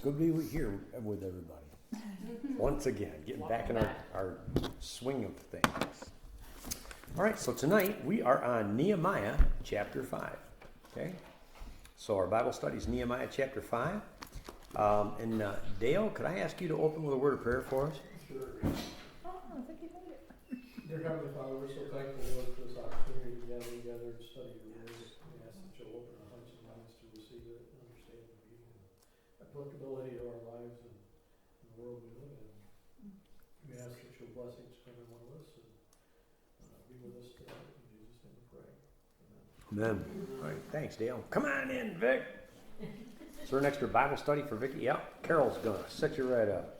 good to be here with everybody. Once again, getting back in our swing of things. All right, so tonight we are on Nehemiah chapter 5. Okay? So our Bible study is Nehemiah chapter 5. And Dale, could I ask you to open with a word of prayer for us? Sure. I think you made it. Dear Heavenly Father, we're so thankful, Lord, for this opportunity to gather together and study your word. We ask that you'll open our hearts and minds to receive it and understand the meaning and applicability to our lives and the world we live in. We ask that you'll bless each and every one of us and be with us today. In Jesus' name we pray. Amen. All right, thanks, Dale. Come on in, Vic. Is there an extra Bible study for Vicki? Yeah, Carol's gonna set you right up.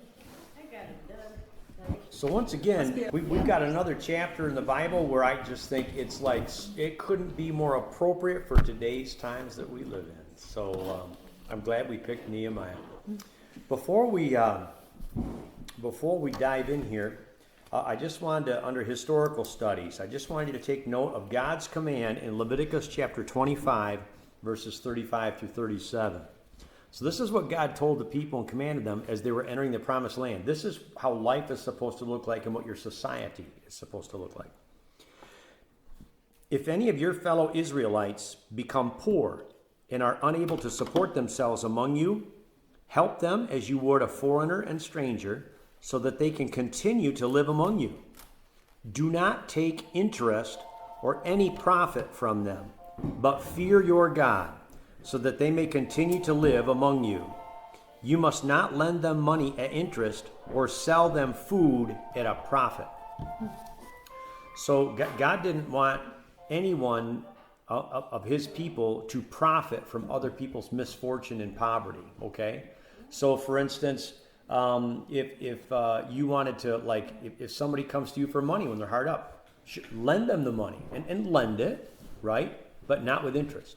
I got it done. So once again, we've got another chapter in the Bible where I just think it's like it couldn't be more appropriate for today's times that we live in. So I'm glad we picked Nehemiah. Before we dive in here, I just wanted to, under historical studies, I just wanted you to take note of God's command in Leviticus chapter 25, verses 35 through 37. So this is what God told the people and commanded them as they were entering the promised land. This is how life is supposed to look like and what your society is supposed to look like. If any of your fellow Israelites become poor and are unable to support themselves among you, help them as you would a foreigner and stranger, so that they can continue to live among you. Do not take interest or any profit from them, but fear your God, so that they may continue to live among you. You must not lend them money at interest or sell them food at a profit. So God didn't want anyone of his people to profit from other people's misfortune and poverty, okay? So for instance, if you wanted to, like, if somebody comes to you for money when they're hard up, lend them the money and lend it, right? But not with interest.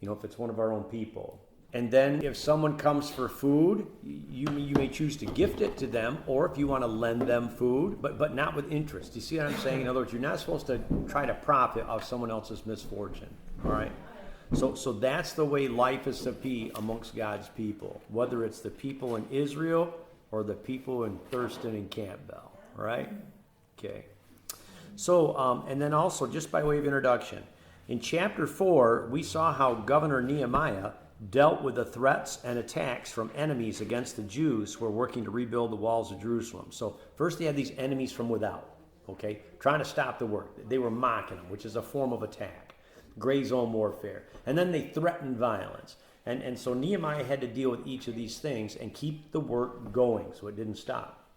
You know, if it's one of our own people. And then if someone comes for food, you may choose to gift it to them, or if you want to lend them food, but not with interest. You see what I'm saying? In other words, you're not supposed to try to profit off someone else's misfortune. All right? So that's the way life is to be amongst God's people, whether it's the people in Israel or the people in Thurston and Campbell. All right? Okay. So, and then also, just by way of introduction, in chapter 4, we saw how Governor Nehemiah dealt with the threats and attacks from enemies against the Jews who were working to rebuild the walls of Jerusalem. So first they had these enemies from without, okay, trying to stop the work. They were mocking them, which is a form of attack, gray zone warfare. And then they threatened violence. And so Nehemiah had to deal with each of these things and keep the work going so it didn't stop.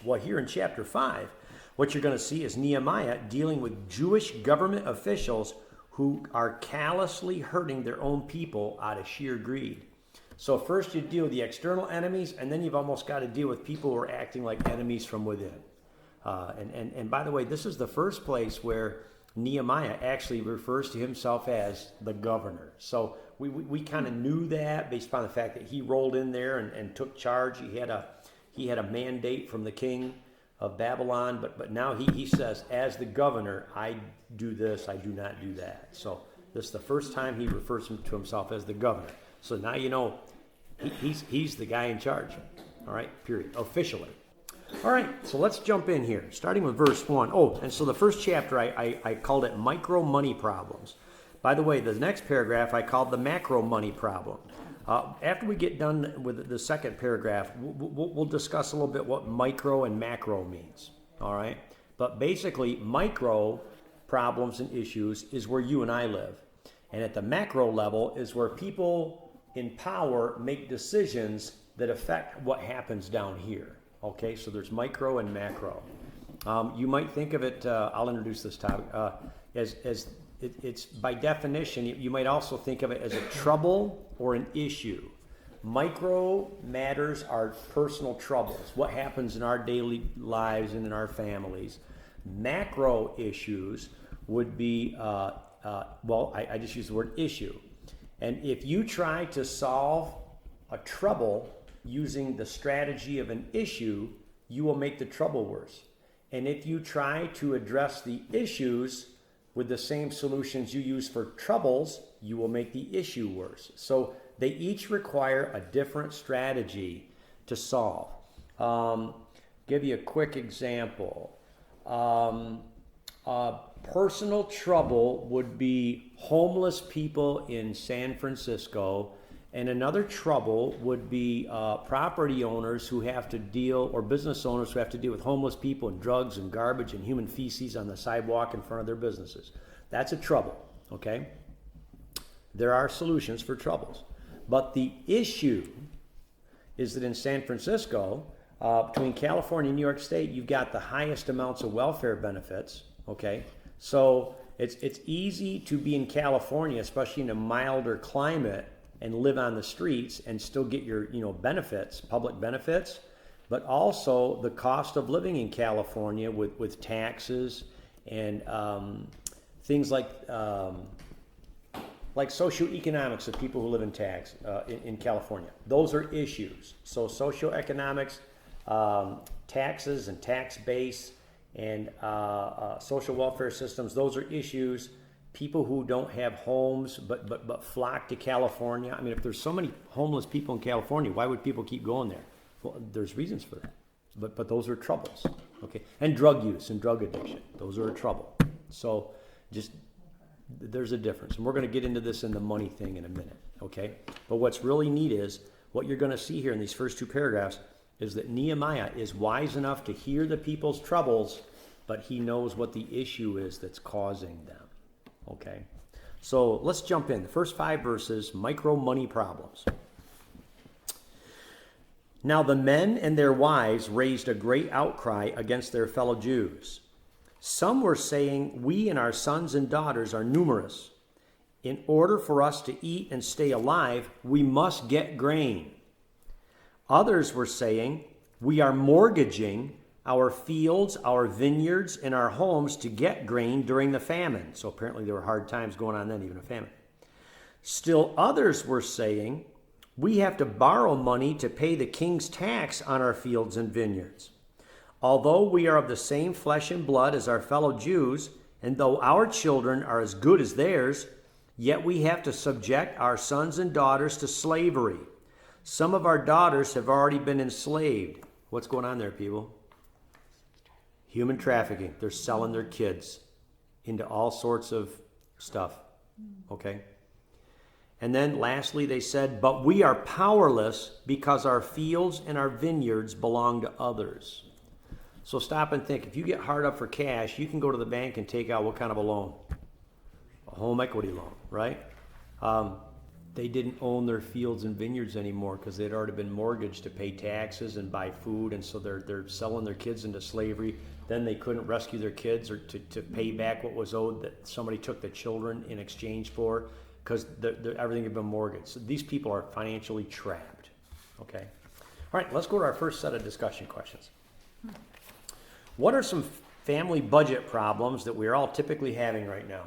Well, here in chapter 5, what you're going to see is Nehemiah dealing with Jewish government officials who are callously hurting their own people out of sheer greed. So first you deal with the external enemies, and then you've almost got to deal with people who are acting like enemies from within. And by the way, this is the first place where Nehemiah actually refers to himself as the governor. So we kind of knew that based upon the fact that he rolled in there and took charge. He had a mandate from the king of Babylon, but now he says, as the governor, I do this, I do not do that. So this is the first time he refers to himself as the governor. So now you know he's the guy in charge. All right, period, officially. All right, so let's jump in here, starting with verse 1. Oh, and so the first chapter, I called it micro money problems. By the way, the next paragraph I called the macro money problem. After we get done with the second paragraph, we'll discuss a little bit what micro and macro means, all right? But basically, micro problems and issues is where you and I live. And at the macro level is where people in power make decisions that affect what happens down here, okay? So there's micro and macro. You might think of it, I'll introduce this topic, as it's by definition, you might also think of it as a trouble or an issue. Micro matters are personal troubles, what happens in our daily lives and in our families. Macro issues would be, I just use the word issue. And if you try to solve a trouble using the strategy of an issue, you will make the trouble worse. And if you try to address the issues with the same solutions you use for troubles, you will make the issue worse. So they each require a different strategy to solve. Give you a quick example. Personal trouble would be homeless people in San Francisco, and another trouble would be property owners who have to deal, or business owners who have to deal with homeless people and drugs and garbage and human feces on the sidewalk in front of their businesses. That's a trouble, okay? There are solutions for troubles. But the issue is that in San Francisco, between California and New York State, you've got the highest amounts of welfare benefits, okay? So it's easy to be in California, especially in a milder climate, and live on the streets and still get your benefits, public benefits, but also the cost of living in California with taxes and things like socioeconomics of people who live in in California. Those are issues. So socioeconomics, taxes and tax base, and social welfare systems, those are issues. People who don't have homes but flock to California. I mean, if there's so many homeless people in California, why would people keep going there? Well, there's reasons for that. But those are troubles. Okay. And drug use and drug addiction. Those are a trouble. So just there's a difference. And we're going to get into this in the money thing in a minute. Okay. But what's really neat is what you're going to see here in these first two paragraphs is that Nehemiah is wise enough to hear the people's troubles, but he knows what the issue is that's causing them. Okay, so let's jump in. The first 5 verses, micro money problems. Now the men and their wives raised a great outcry against their fellow Jews. Some were saying, "We and our sons and daughters are numerous. In order for us to eat and stay alive, we must get grain." Others were saying, "We are mortgaging our fields, our vineyards, and our homes to get grain during the famine." So apparently there were hard times going on then, even a famine. Still others were saying, "We have to borrow money to pay the king's tax on our fields and vineyards. Although we are of the same flesh and blood as our fellow Jews, and though our children are as good as theirs, yet we have to subject our sons and daughters to slavery. Some of our daughters have already been enslaved." What's going on there, people? Human trafficking. They're selling their kids into all sorts of stuff. Okay? And then lastly, they said, "But we are powerless because our fields and our vineyards belong to others." So stop and think. If you get hard up for cash, you can go to the bank and take out what kind of a loan? A home equity loan, right? They didn't own their fields and vineyards anymore because they'd already been mortgaged to pay taxes and buy food, and so they're selling their kids into slavery. Then they couldn't rescue their kids or to pay back what was owed that somebody took the children in exchange for because everything had been mortgaged. So these people are financially trapped. Okay? All right, let's go to our first set of discussion questions. What are some family budget problems that we're all typically having right now?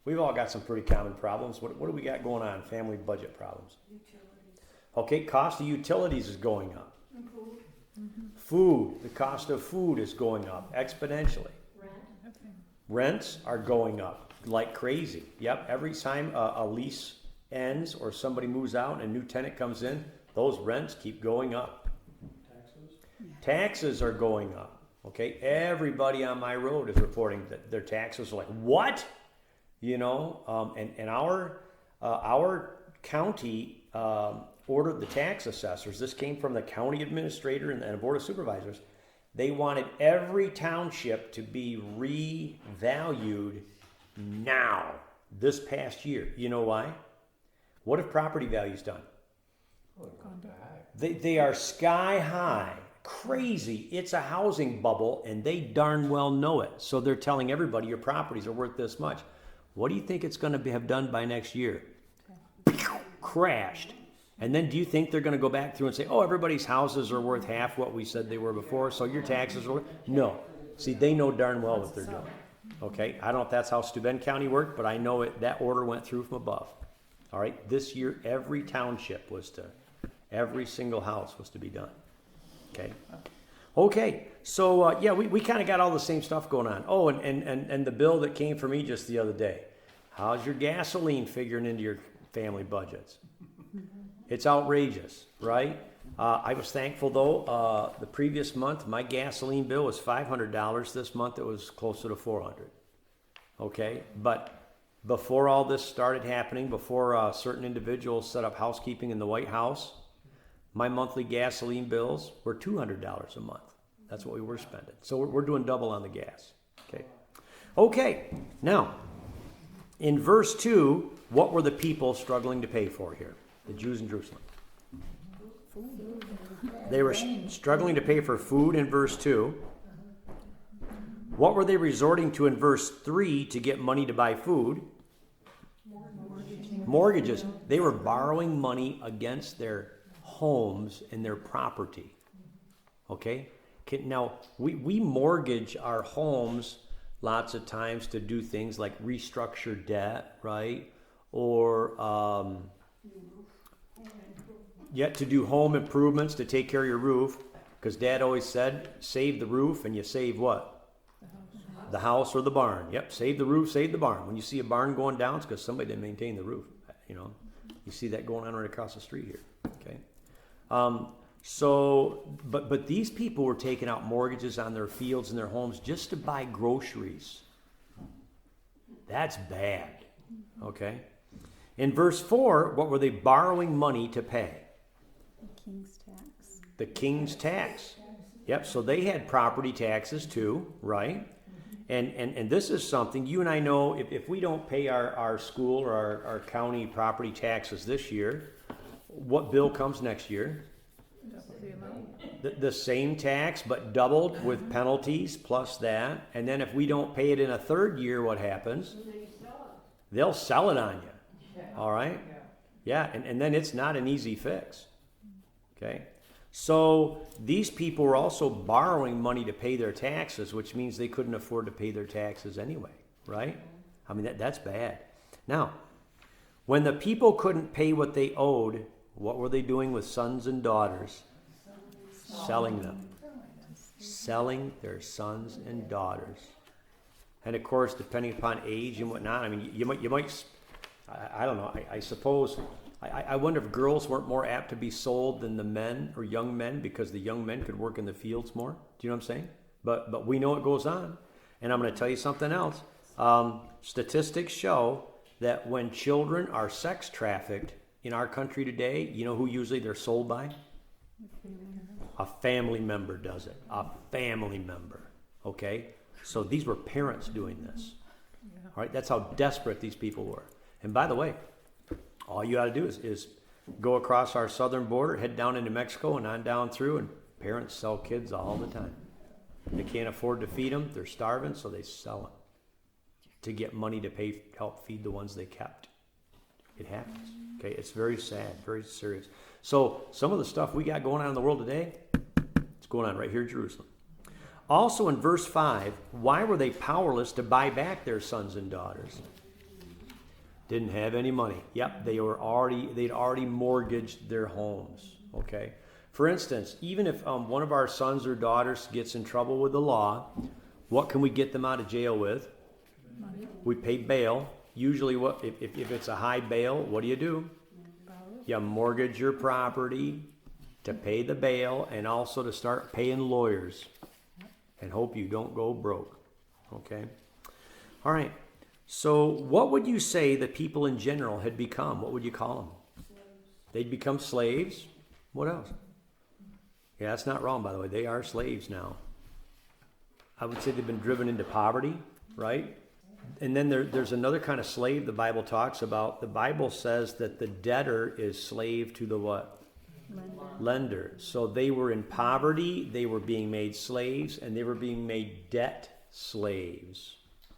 We've all got some pretty common problems. What do we got going on? Family budget problems. Utilities. Okay, cost of utilities is going up. And food. Mm-hmm. Food, the cost of food is going up exponentially. Rent. Okay. Rents are going up like crazy. Yep, every time a lease ends or somebody moves out and a new tenant comes in, those rents keep going up. Taxes? Taxes are going up. Okay, everybody on my road is reporting that their taxes are like, what? You know, and our county ordered the tax assessors. This came from the county administrator and the board of supervisors. They wanted every township to be revalued now, this past year. You know why? What have property values done? They are sky high, crazy. It's a housing bubble, and they darn well know it. So they're telling everybody your properties are worth this much. What do you think it's going to have done by next year? Crashed. And then do you think they're going to go back through and say, oh, everybody's houses are worth half what we said they were before, so your taxes are worth... No. See, they know darn well what they're doing. Okay? I don't know if that's how Steuben County worked, but I know that order went through from above. All right? This year, every township every single house was to be done. Okay? Okay, so yeah, we kind of got all the same stuff going on. Oh, and the bill that came from me just the other day. How's your gasoline figuring into your family budgets? It's outrageous, right? I was thankful though. The previous month, my gasoline bill was $500. This month, it was closer to $400. Okay, but before all this started happening, before certain individuals set up housekeeping in the White House, my monthly gasoline bills were $200 a month. That's what we were spending. So we're doing double on the gas. Okay. Now, in verse 2, what were the people struggling to pay for here? The Jews in Jerusalem. They were struggling to pay for food in verse 2. What were they resorting to in verse 3 to get money to buy food? Mortgages. They were borrowing money against their homes and their property. Okay? Now, we mortgage our homes lots of times to do things like restructure debt, right? Or to do home improvements to take care of your roof. Because Dad always said, save the roof and you save what? The house or the barn. Yep, save the roof, save the barn. When you see a barn going down, it's because somebody didn't maintain the roof. You know, you see that going on right across the street here. Okay, but these people were taking out mortgages on their fields and their homes just to buy groceries. That's bad. Okay, in verse 4, what were they borrowing money to pay? The king's tax. The king's tax. Yep. So they had property taxes too, right? And this is something you and I know, if we don't pay our school or our county property taxes this year, what bill comes next year? The same tax, but doubled with penalties plus that. And then if we don't pay it in a third year, what happens? They'll sell it on you. All right? Yeah, and then it's not an easy fix. Okay? So these people were also borrowing money to pay their taxes, which means they couldn't afford to pay their taxes anyway, right? I mean, that's bad. Now, when the people couldn't pay what they owed, what were they doing with sons and daughters? Selling them. Selling their sons and daughters. And of course, depending upon age and whatnot, I mean, you might I don't know, I suppose... I wonder if girls weren't more apt to be sold than the men or young men because the young men could work in the fields more. Do you know what I'm saying? But we know it goes on. And I'm going to tell you something else. Statistics show that when children are sex trafficked in our country today, you know who usually they're sold by? A family member does it. A family member. Okay? So these were parents doing this. All right? That's how desperate these people were. And by the way, all you got to do is go across our southern border, head down into Mexico and on down through, and parents sell kids all the time. They can't afford to feed them. They're starving, so they sell them to get money to help feed the ones they kept. It happens. Okay, it's very sad, very serious. So some of the stuff we got going on in the world today, it's going on right here in Jerusalem. Also in verse 5, why were they powerless to buy back their sons and daughters? Didn't have any money. Yep, they'd already mortgaged their homes. Okay. For instance, even if one of our sons or daughters gets in trouble with the law, what can we get them out of jail with? Money. We pay bail. Usually, if it's a high bail, what do? You mortgage your property to pay the bail and also to start paying lawyers and hope you don't go broke. Okay. All right. So what would you say the people in general had become? What would you call them? They'd become slaves. What else? Yeah, that's not wrong, by the way. They are slaves now. I would say they've been driven into poverty, right? And then there's another kind of slave the Bible talks about. The Bible says that the debtor is slave to the what? Lender. So they were in poverty, they were being made slaves, and they were being made debt slaves.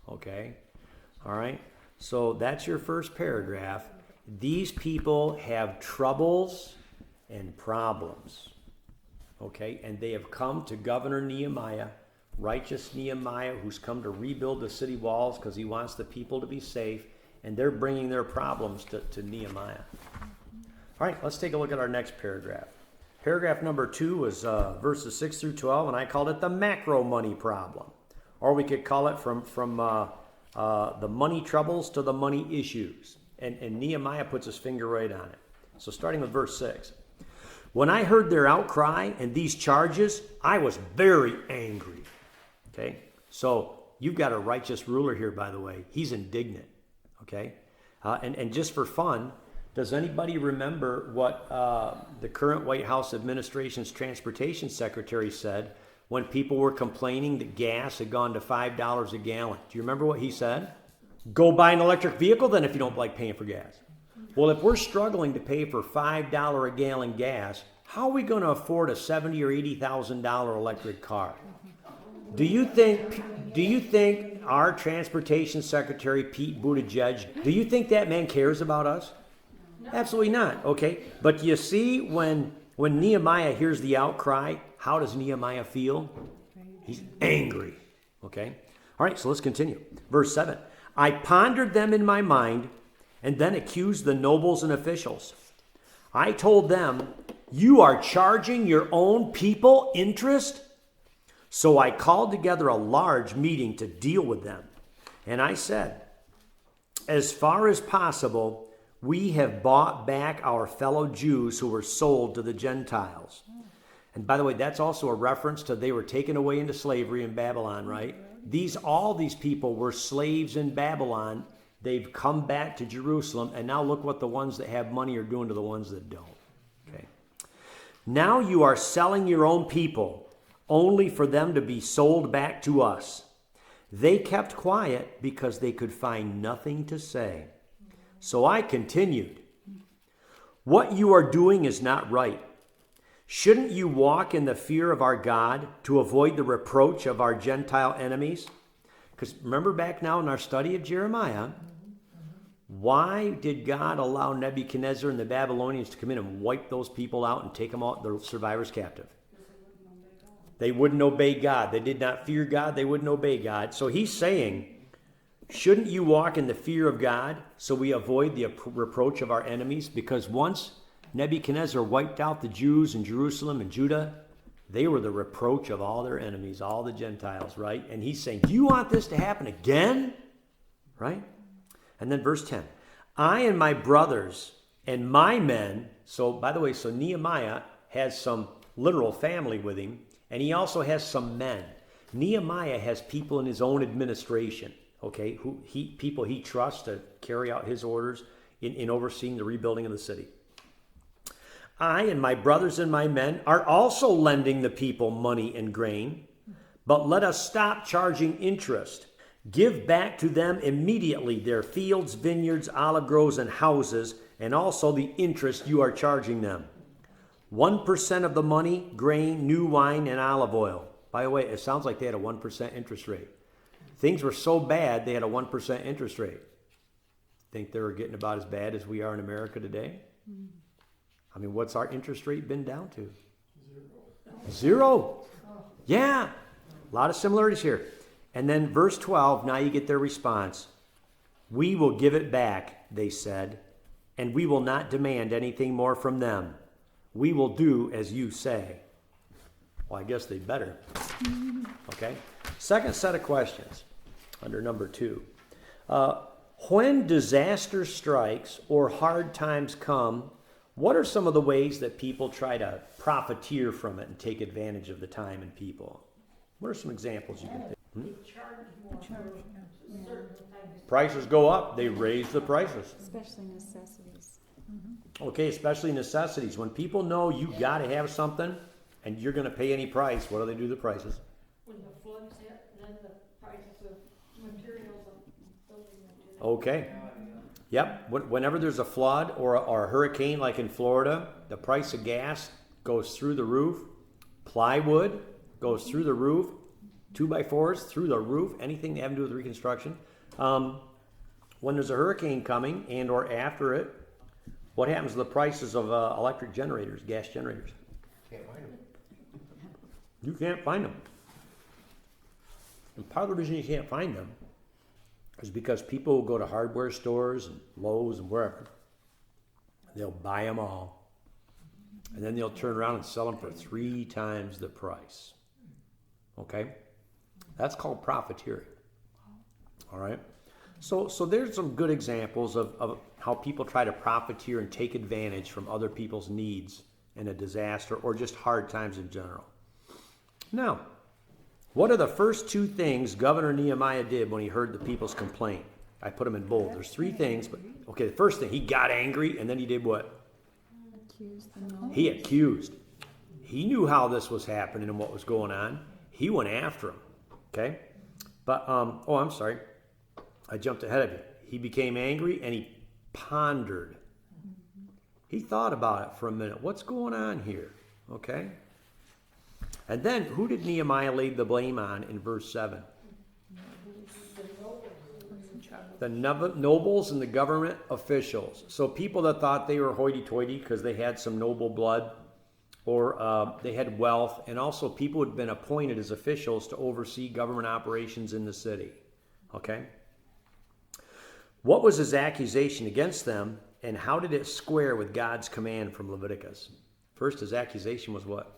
Okay? All right, so that's your first paragraph. These people have troubles and problems, okay? And they have come to Governor Nehemiah, righteous Nehemiah, who's come to rebuild the city walls because he wants the people to be safe, and they're bringing their problems to Nehemiah. All right, let's take a look at our next paragraph. Paragraph number 2 was verses 6 through 12, and I called it the macro money problem. Or we could call it from the money troubles to the money issues. And Nehemiah puts his finger right on it. So starting with verse 6. When I heard their outcry and these charges, I was very angry. Okay? So you've got a righteous ruler here, by the way. He's indignant. Okay? And just for fun, does anybody remember what the current White House administration's transportation secretary said when people were complaining that gas had gone to $5 a gallon? Do you remember what he said? Go buy an electric vehicle then if you don't like paying for gas. Well, if we're struggling to pay for $5 a gallon gas, how are we going to afford a $70,000 or $80,000 electric car? Do you think our transportation secretary, Pete Buttigieg, do you think that man cares about us? Absolutely not. Okay. But you see, when Nehemiah hears the outcry, how does Nehemiah feel? He's angry. Okay. All right. So let's continue. Verse 7. I pondered them in my mind and then accused the nobles and officials. I told them, you are charging your own people interest? So I called together a large meeting to deal with them. And I said, as far as possible, we have bought back our fellow Jews who were sold to the Gentiles. And by the way, that's also a reference to they were taken away into slavery in Babylon, right? All these people were slaves in Babylon. They've come back to Jerusalem, and now look what the ones that have money are doing to the ones that don't. Okay. Now you are selling your own people only for them to be sold back to us. They kept quiet because they could find nothing to say. So I continued, what you are doing is not right. Shouldn't you walk in the fear of our God to avoid the reproach of our Gentile enemies? Because remember back now in our study of Jeremiah, why did God allow Nebuchadnezzar and the Babylonians to come in and wipe those people out and take them out, the survivors captive? They wouldn't obey God. They did not fear God. They wouldn't obey God. So he's saying, shouldn't you walk in the fear of God so we avoid the reproach of our enemies? Because once Nebuchadnezzar wiped out the Jews in Jerusalem and Judah, they were the reproach of all their enemies, all the Gentiles, right? And he's saying, do you want this to happen again? Right? And then verse 10, I and my brothers and my men, so by the way, so Nehemiah has some literal family with him, and he also has some men. Nehemiah has people in his own administration, okay, people he trusts to carry out his orders in overseeing the rebuilding of the city. I and my brothers and my men are also lending the people money and grain, but let us stop charging interest. Give back to them immediately their fields, vineyards, olive groves, and houses, and also the interest you are charging them. 1% of the money, grain, new wine, and olive oil. By the way, it sounds like they had a 1% interest rate. Things were so bad, they had a 1% interest rate. Think they were getting about as bad as we are in America today? I mean, what's our interest rate been down to? Zero. Yeah. A lot of similarities here. And then verse 12, now you get their response. We will give it back, they said, and we will not demand anything more from them. We will do as you say. Well, I guess they better. Okay. Second set of questions under number 2. When disaster strikes or hard times come, what are some of the ways that people try to profiteer from it and take advantage of the time and people? What are some examples you can think? Prices go up, they raise the prices. Especially necessities. Okay, especially necessities. When people know you got to have something and you're going to pay any price, what do they do to the prices? When the floods hit, then the prices of materials and building materials. Okay. Yep. Whenever there's a flood or a hurricane like in Florida, the price of gas goes through the roof. Plywood goes through the roof. 2x4s through the roof. Anything that have to do with reconstruction. When there's a hurricane coming and or after it, what happens to the prices of electric generators, gas generators? Can't find them. You can't find them. And part of the reason you can't find them is because people will go to hardware stores and Lowe's and wherever. They'll buy them all. And then they'll turn around and sell them for 3 times the price. Okay? That's called profiteering. All right? So there's some good examples of how people try to profiteer and take advantage from other people's needs in a disaster or just hard times in general. Now, what are the first two things Governor Nehemiah did when he heard the people's complaint? I put them in bold. There's three things, but okay, the first thing, he got angry, and then he did what? Accused the nobles. He accused. He knew how this was happening and what was going on. He went after him. Okay? But, I'm sorry. I jumped ahead of you. He became angry and he pondered. He thought about it for a minute. What's going on here? Okay? And then, who did Nehemiah lay the blame on in verse 7? The nobles and the government officials. So people that thought they were hoity-toity because they had some noble blood or they had wealth, and also people who had been appointed as officials to oversee government operations in the city. Okay? What was his accusation against them, and how did it square with God's command from Leviticus? First, his accusation was what?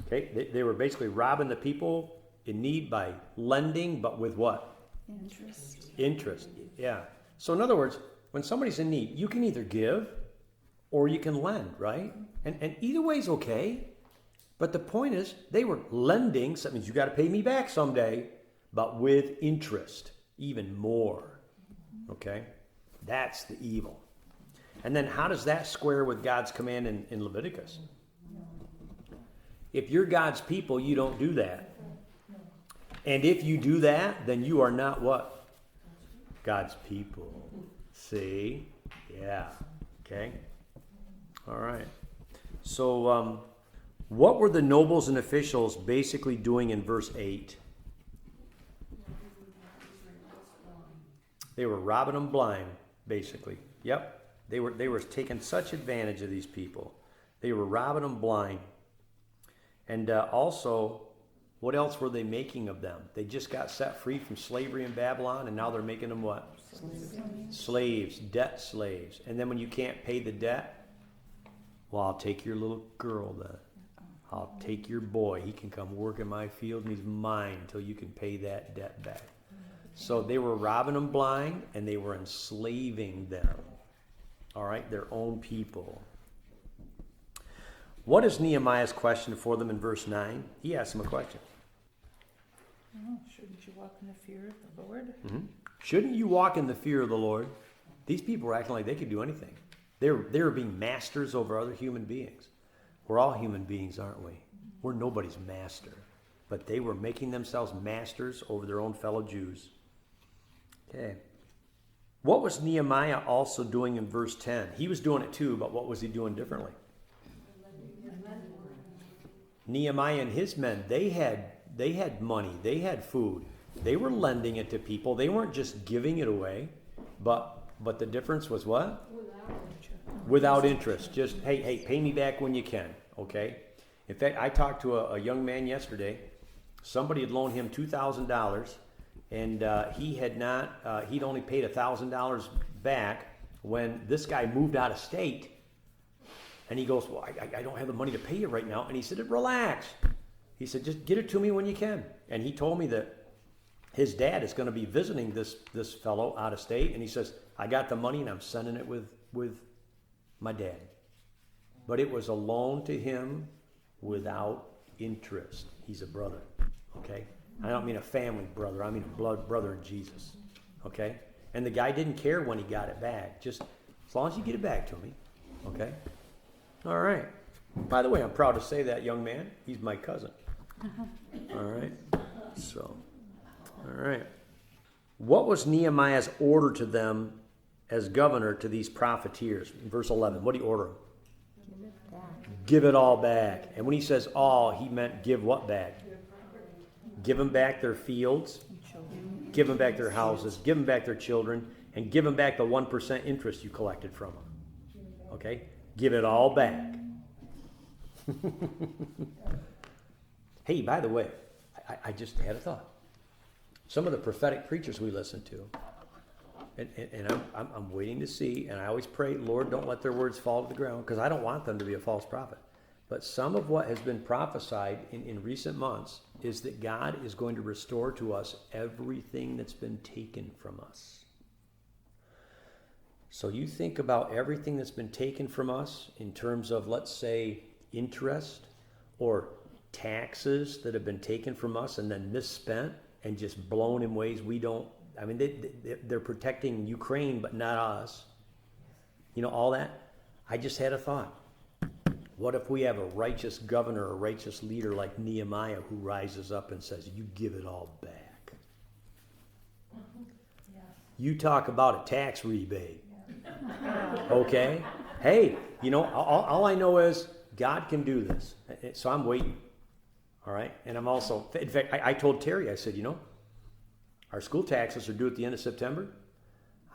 Okay, they were basically robbing the people in need by lending, but with what? Interest, yeah. So in other words, when somebody's in need, you can either give or you can lend, right? And either way is okay. But the point is, they were lending, so that means you got to pay me back someday, but with interest, even more. Okay? That's the evil. And then how does that square with God's command in Leviticus? If you're God's people, you don't do that. And if you do that, then you are not what? God's people. See? Yeah. Okay? All right. So, what were the nobles and officials basically doing in verse 8? They were robbing them blind, basically. Yep. They were taking such advantage of these people. They were robbing them blind. And also, what else were they making of them? They just got set free from slavery in Babylon, and now they're making them what? Slaves, debt slaves. And then when you can't pay the debt, well, I'll take your little girl then. I'll take your boy. He can come work in my field, and he's mine until you can pay that debt back. So they were robbing them blind, and they were enslaving them. All right, their own people. What is Nehemiah's question for them in verse 9? He asked them a question. Oh, shouldn't you walk in the fear of the Lord? Mm-hmm. Shouldn't you walk in the fear of the Lord? These people were acting like they could do anything. They were being masters over other human beings. We're all human beings, aren't we? We're nobody's master. But they were making themselves masters over their own fellow Jews. Okay. What was Nehemiah also doing in verse 10? He was doing it too, but what was he doing differently? Nehemiah and his men, they had money, they had food. They were lending it to people. They weren't just giving it away, but the difference was what? Without interest. Just, hey, pay me back when you can, okay? In fact, I talked to a young man yesterday. Somebody had loaned him $2,000, and he'd only paid $1,000 back when this guy moved out of state. And he goes, well, I don't have the money to pay you right now. And he said, relax. He said, just get it to me when you can. And he told me that his dad is going to be visiting this fellow out of state. And he says, I got the money and I'm sending it with my dad. But it was a loan to him without interest. He's a brother, okay? I don't mean a family brother. I mean a blood brother in Jesus, okay? And the guy didn't care when he got it back. Just as long as you get it back to me, okay? All right. By the way, I'm proud to say that young man, he's my cousin. All right. So, all right. What was Nehemiah's order to them as governor to these profiteers? In verse 11, what do you order them? Give it back. Give it all back. And when he says all, he meant give what back? Give them back their fields, give them back their houses, give them back their children, and give them back the 1% interest you collected from them. Okay? Give it all back. Hey, by the way, I just had a thought. Some of the prophetic preachers we listen to, and I'm waiting to see, and I always pray, Lord, don't let their words fall to the ground, because I don't want them to be a false prophet. But some of what has been prophesied in recent months is that God is going to restore to us everything that's been taken from us. So you think about everything that's been taken from us in terms of, let's say, interest or taxes that have been taken from us and then misspent and just blown in ways we don't. I mean, they're protecting Ukraine, but not us. You know, all that. I just had a thought. What if we have a righteous governor, a righteous leader like Nehemiah who rises up and says, you give it all back? Yeah. You talk about a tax rebate. Okay? Hey, you know, all I know is God can do this. So I'm waiting. All right? And I'm also, in fact, I told Terry, I said, you know, our school taxes are due at the end of September.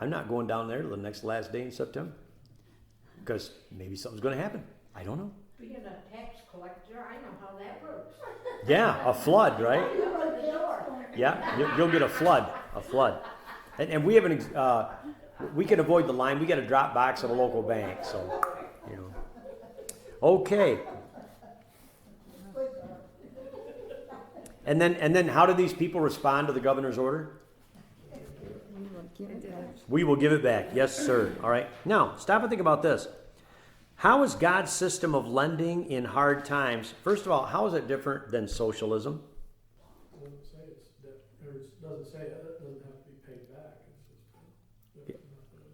I'm not going down there till the last day in September. Because maybe something's going to happen. I don't know. Being a tax collector, I know how that works. Yeah, a flood, right? Yeah, you'll get a flood. And we haven't, we can avoid the line. We got a drop box at a local bank, so, you know. Okay. And then how do these people respond to the governor's order? We will give it back. We will give it back. Yes, sir. All right. Now, stop and think about this. How is God's system of lending in hard times? First of all, how is it different than socialism? It doesn't say it's debt, or it doesn't say it doesn't have to be paid back. It's just,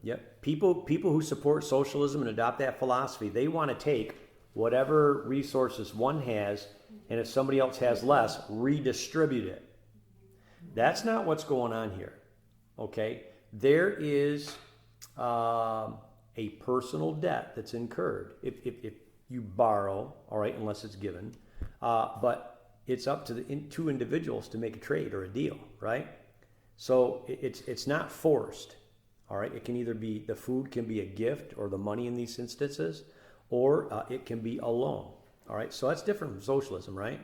Yep. People who support socialism and adopt that philosophy, they want to take whatever resources one has, and if somebody else has less, redistribute it. That's not what's going on here. Okay? There is a personal debt that's incurred if you borrow, all right, unless it's given. But it's up to the two individuals to make a trade or a deal, right? So it's not forced, all right? It can either be, the food can be a gift or the money in these instances, or it can be a loan, all right? So that's different from socialism, right?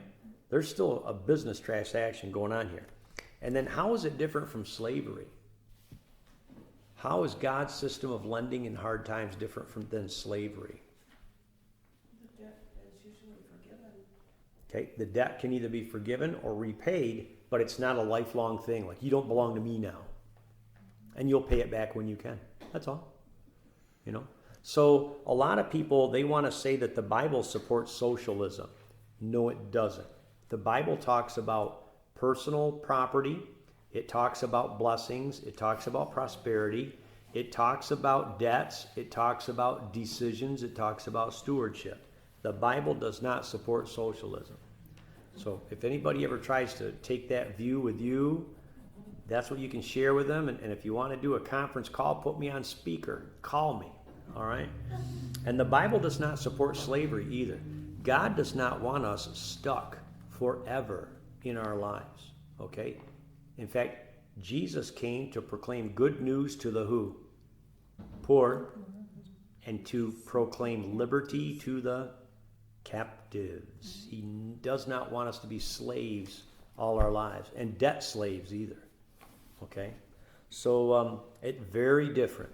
There's still a business transaction going on here. And then how is it different from slavery? How is God's system of lending in hard times different than slavery? The debt is usually forgiven. Okay, the debt can either be forgiven or repaid, but it's not a lifelong thing. Like, you don't belong to me now. And you'll pay it back when you can. That's all. You know? So a lot of people, they want to say that the Bible supports socialism. No, it doesn't. The Bible talks about personal property. It talks about blessings. It talks about prosperity. It talks about debts. It talks about decisions. It talks about stewardship. The Bible does not support socialism. So if anybody ever tries to take that view with you, that's what you can share with them. And if you want to do a conference call, put me on speaker. Call me. All right? And the Bible does not support slavery either. God does not want us stuck forever in our lives. Okay? In fact, Jesus came to proclaim good news to the who? Poor. And to proclaim liberty to the captives. He does not want us to be slaves all our lives. And debt slaves either. Okay? So it's very different.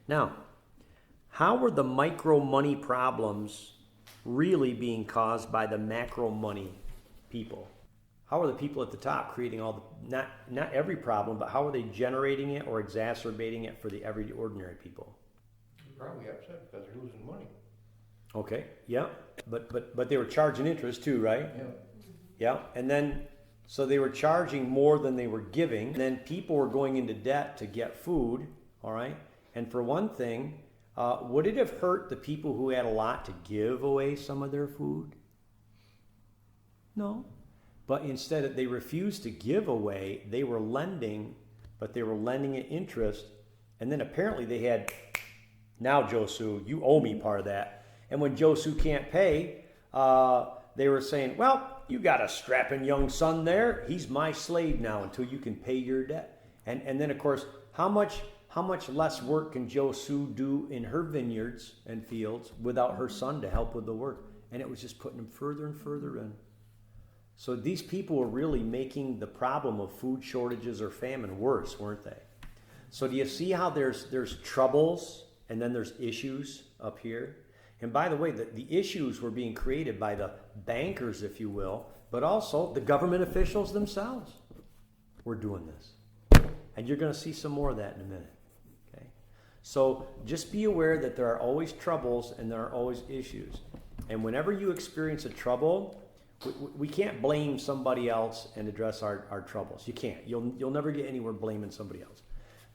Now, how were the micro money problems really being caused by the macro money people? How are the people at the top creating all the, not every problem, but how are they generating it or exacerbating it for the every ordinary people? Probably upset because they're losing money. Okay, yeah, but they were charging interest too, right? Yeah. Yeah, and then, so they were charging more than they were giving. And then people were going into debt to get food, all right? And for one thing, would it have hurt the people who had a lot to give away some of their food? No. But instead, they refused to give away. They were lending, but they were lending at interest. And then apparently they had, now Josu, you owe me part of that. And when Josu can't pay, they were saying, well, you got a strapping young son there. He's my slave now until you can pay your debt. And then, of course, how much less work can Josu do in her vineyards and fields without her son to help with the work? And it was just putting him further and further in. So these people were really making the problem of food shortages or famine worse, weren't they? So do you see how there's troubles and then there's issues up here? And by the way, the issues were being created by the bankers, if you will, but also the government officials themselves were doing this. And you're going to see some more of that in a minute. Okay? So just be aware that there are always troubles and there are always issues. And whenever you experience a trouble, we can't blame somebody else and address our troubles. You can't. You'll never get anywhere blaming somebody else.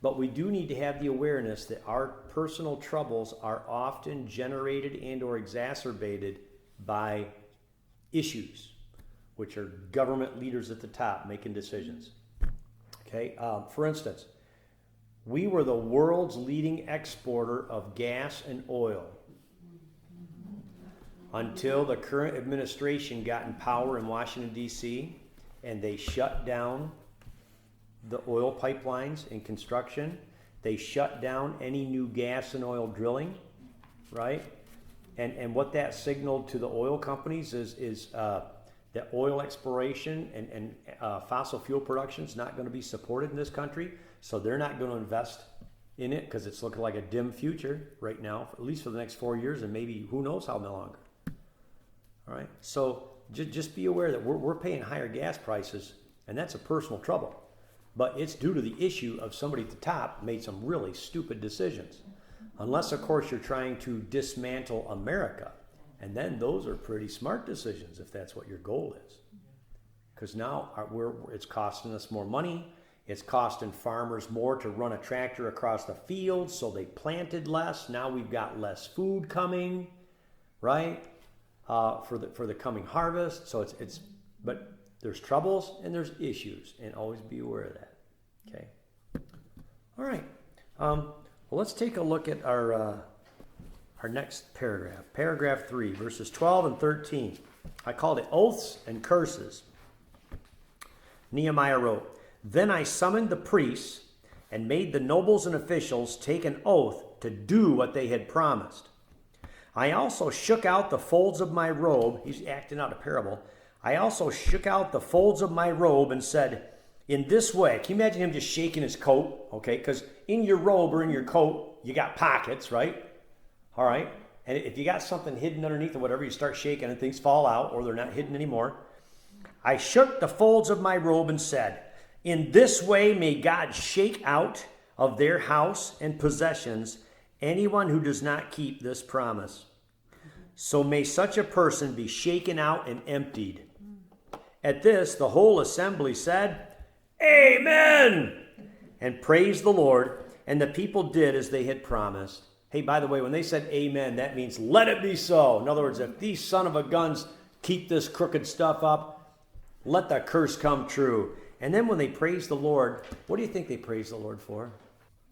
But we do need to have the awareness that our personal troubles are often generated and or exacerbated by issues, which are government leaders at the top making decisions. Okay, for instance, we were the world's leading exporter of gas and oil until the current administration got in power in Washington, D.C., and they shut down the oil pipelines in construction. They shut down any new gas and oil drilling, right? And what that signaled to the oil companies is that oil exploration and fossil fuel production is not going to be supported in this country, so they're not going to invest in it because it's looking like a dim future right now, at least for the next 4 years, and maybe who knows how longer. All right, so just be aware that we're paying higher gas prices, and that's a personal trouble. But it's due to the issue of somebody at the top made some really stupid decisions. Unless, of course, you're trying to dismantle America. And then those are pretty smart decisions if that's what your goal is. Because now it's costing us more money. It's costing farmers more to run a tractor across the field, so they planted less. Now we've got less food coming, right, for the coming harvest. So but there's troubles and there's issues, and always be aware of that. Okay. All right. Well, let's take a look at our next paragraph. Paragraph 3, verses 12 and 13. I called it Oaths and Curses. Nehemiah wrote, "Then I summoned the priests and made the nobles and officials take an oath to do what they had promised. I also shook out the folds of my robe." He's acting out a parable. "I also shook out the folds of my robe and said, in this way," can you imagine him just shaking his coat? Okay, because in your robe or in your coat, you got pockets, right? All right, and if you got something hidden underneath or whatever, you start shaking and things fall out or they're not hidden anymore. "I shook the folds of my robe and said, in this way may God shake out of their house and possessions anyone who does not keep this promise. So may such a person be shaken out and emptied." At this, the whole assembly said, "Amen," and praised the Lord, and the people did as they had promised. Hey, by the way, when they said amen, that means let it be so. In other words, if these son of a guns keep this crooked stuff up, let the curse come true. And then when they praised the Lord, what do you think they praised the Lord for?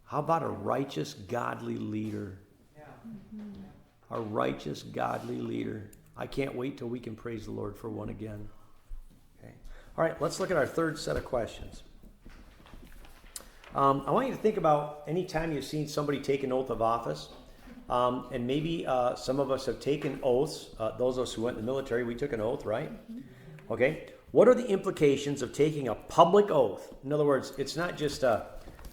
How about a righteous, godly leader? A righteous, godly leader. I can't wait till we can praise the Lord for one again. Okay. All right, let's look at our third set of questions. I want you to think about any time you've seen somebody take an oath of office, and maybe some of us have taken oaths. Those of us who went in the military, we took an oath, right? Okay. What are the implications of taking a public oath? In other words, it's not just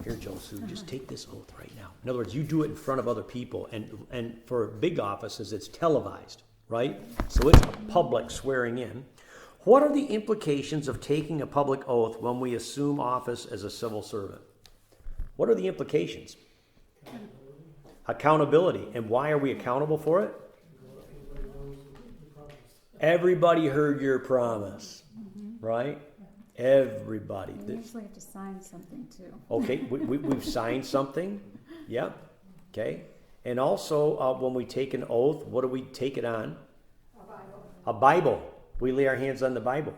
here, Joseph, just take this oath right now. In other words, you do it in front of other people, and for big offices, it's televised, right? So it's a public swearing in. What are the implications of taking a public oath when we assume office as a civil servant? What are the implications? Accountability. And why are we accountable for it? Everybody heard your promise, right? Everybody. You usually have to sign something too. Okay, we've signed something. Yeah. Okay. And also, when we take an oath, what do we take it on? A Bible. A Bible. We lay our hands on the Bible.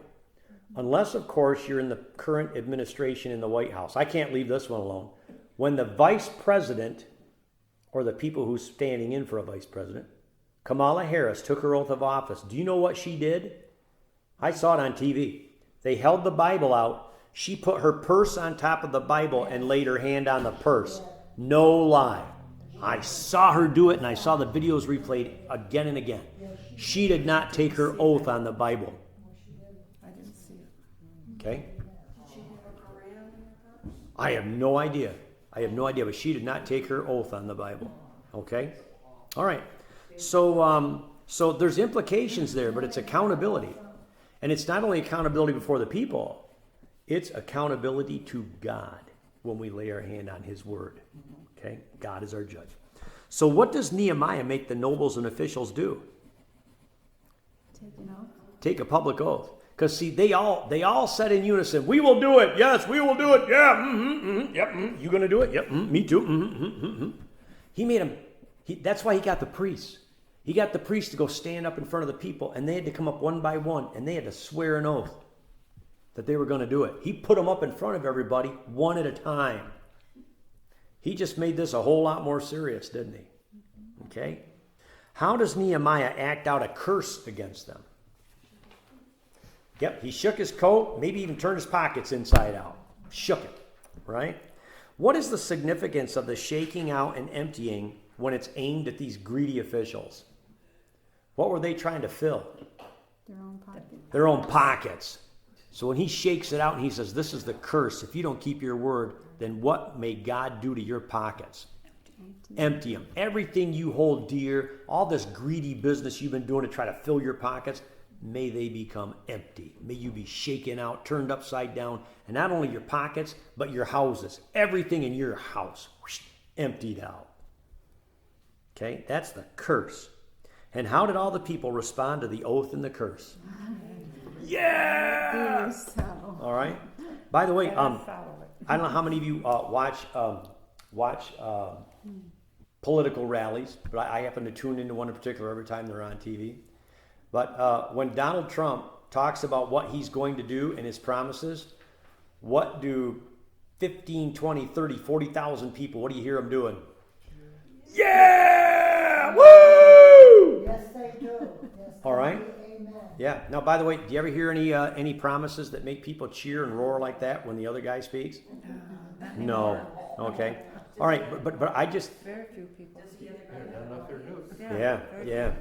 Unless, of course, you're in the current administration in the White House. I can't leave this one alone. When the vice president, or the people who's standing in for a vice president, Kamala Harris, took her oath of office, do you know what she did? I saw it on TV. They held the Bible out. She put her purse on top of the Bible and laid her hand on the purse. No lie. I saw her do it, and I saw the videos replayed again and again. She did not take her oath on the Bible. I didn't see it. Okay? I have no idea. But she did not take her oath on the Bible. Okay? All right. So there's implications there, but it's accountability. And it's not only accountability before the people, it's accountability to God when we lay our hand on His Word. Okay? God is our judge. So what does Nehemiah make the nobles and officials do? Take an oath. Take a public oath. Because see, they all said in unison, we will do it. Yes, we will do it. Yeah, yep, you going to do it? Yep, me too. He made them, that's why he got the priests. He got the priests to go stand up in front of the people, and they had to come up one by one, and they had to swear an oath that they were going to do it. He put them up in front of everybody, one at a time. He just made this a whole lot more serious, didn't he? Okay? How does Nehemiah act out a curse against them? Yep, he shook his coat, maybe even turned his pockets inside out. Shook it, right? What is the significance of the shaking out and emptying when it's aimed at these greedy officials? What were they trying to fill? Their own pocket. Their own pockets. So when he shakes it out and he says, this is the curse, if you don't keep your word, then what may God do to your pockets? Empty them. Everything you hold dear, all this greedy business you've been doing to try to fill your pockets, may they become empty. May you be shaken out, turned upside down, and not only your pockets, but your houses. Everything in your house, whoosh, emptied out. Okay, that's the curse. And how did all the people respond to the oath and the curse? Yeah! So. All right. By the way, Follow it. I don't know how many of you watch political rallies, but I happen to tune into one in particular every time they're on TV. But when Donald Trump talks about what he's going to do and his promises, what do 15, 20, 30, 40,000 people, what do you hear them doing? Yeah! Woo! Yes, they do. Yes, All right. Amen. Yeah. Now, by the way, do you ever hear any promises that make people cheer and roar like that when the other guy speaks? No. Okay. All right. But I just. Very few people. Not enough there to do. Yeah.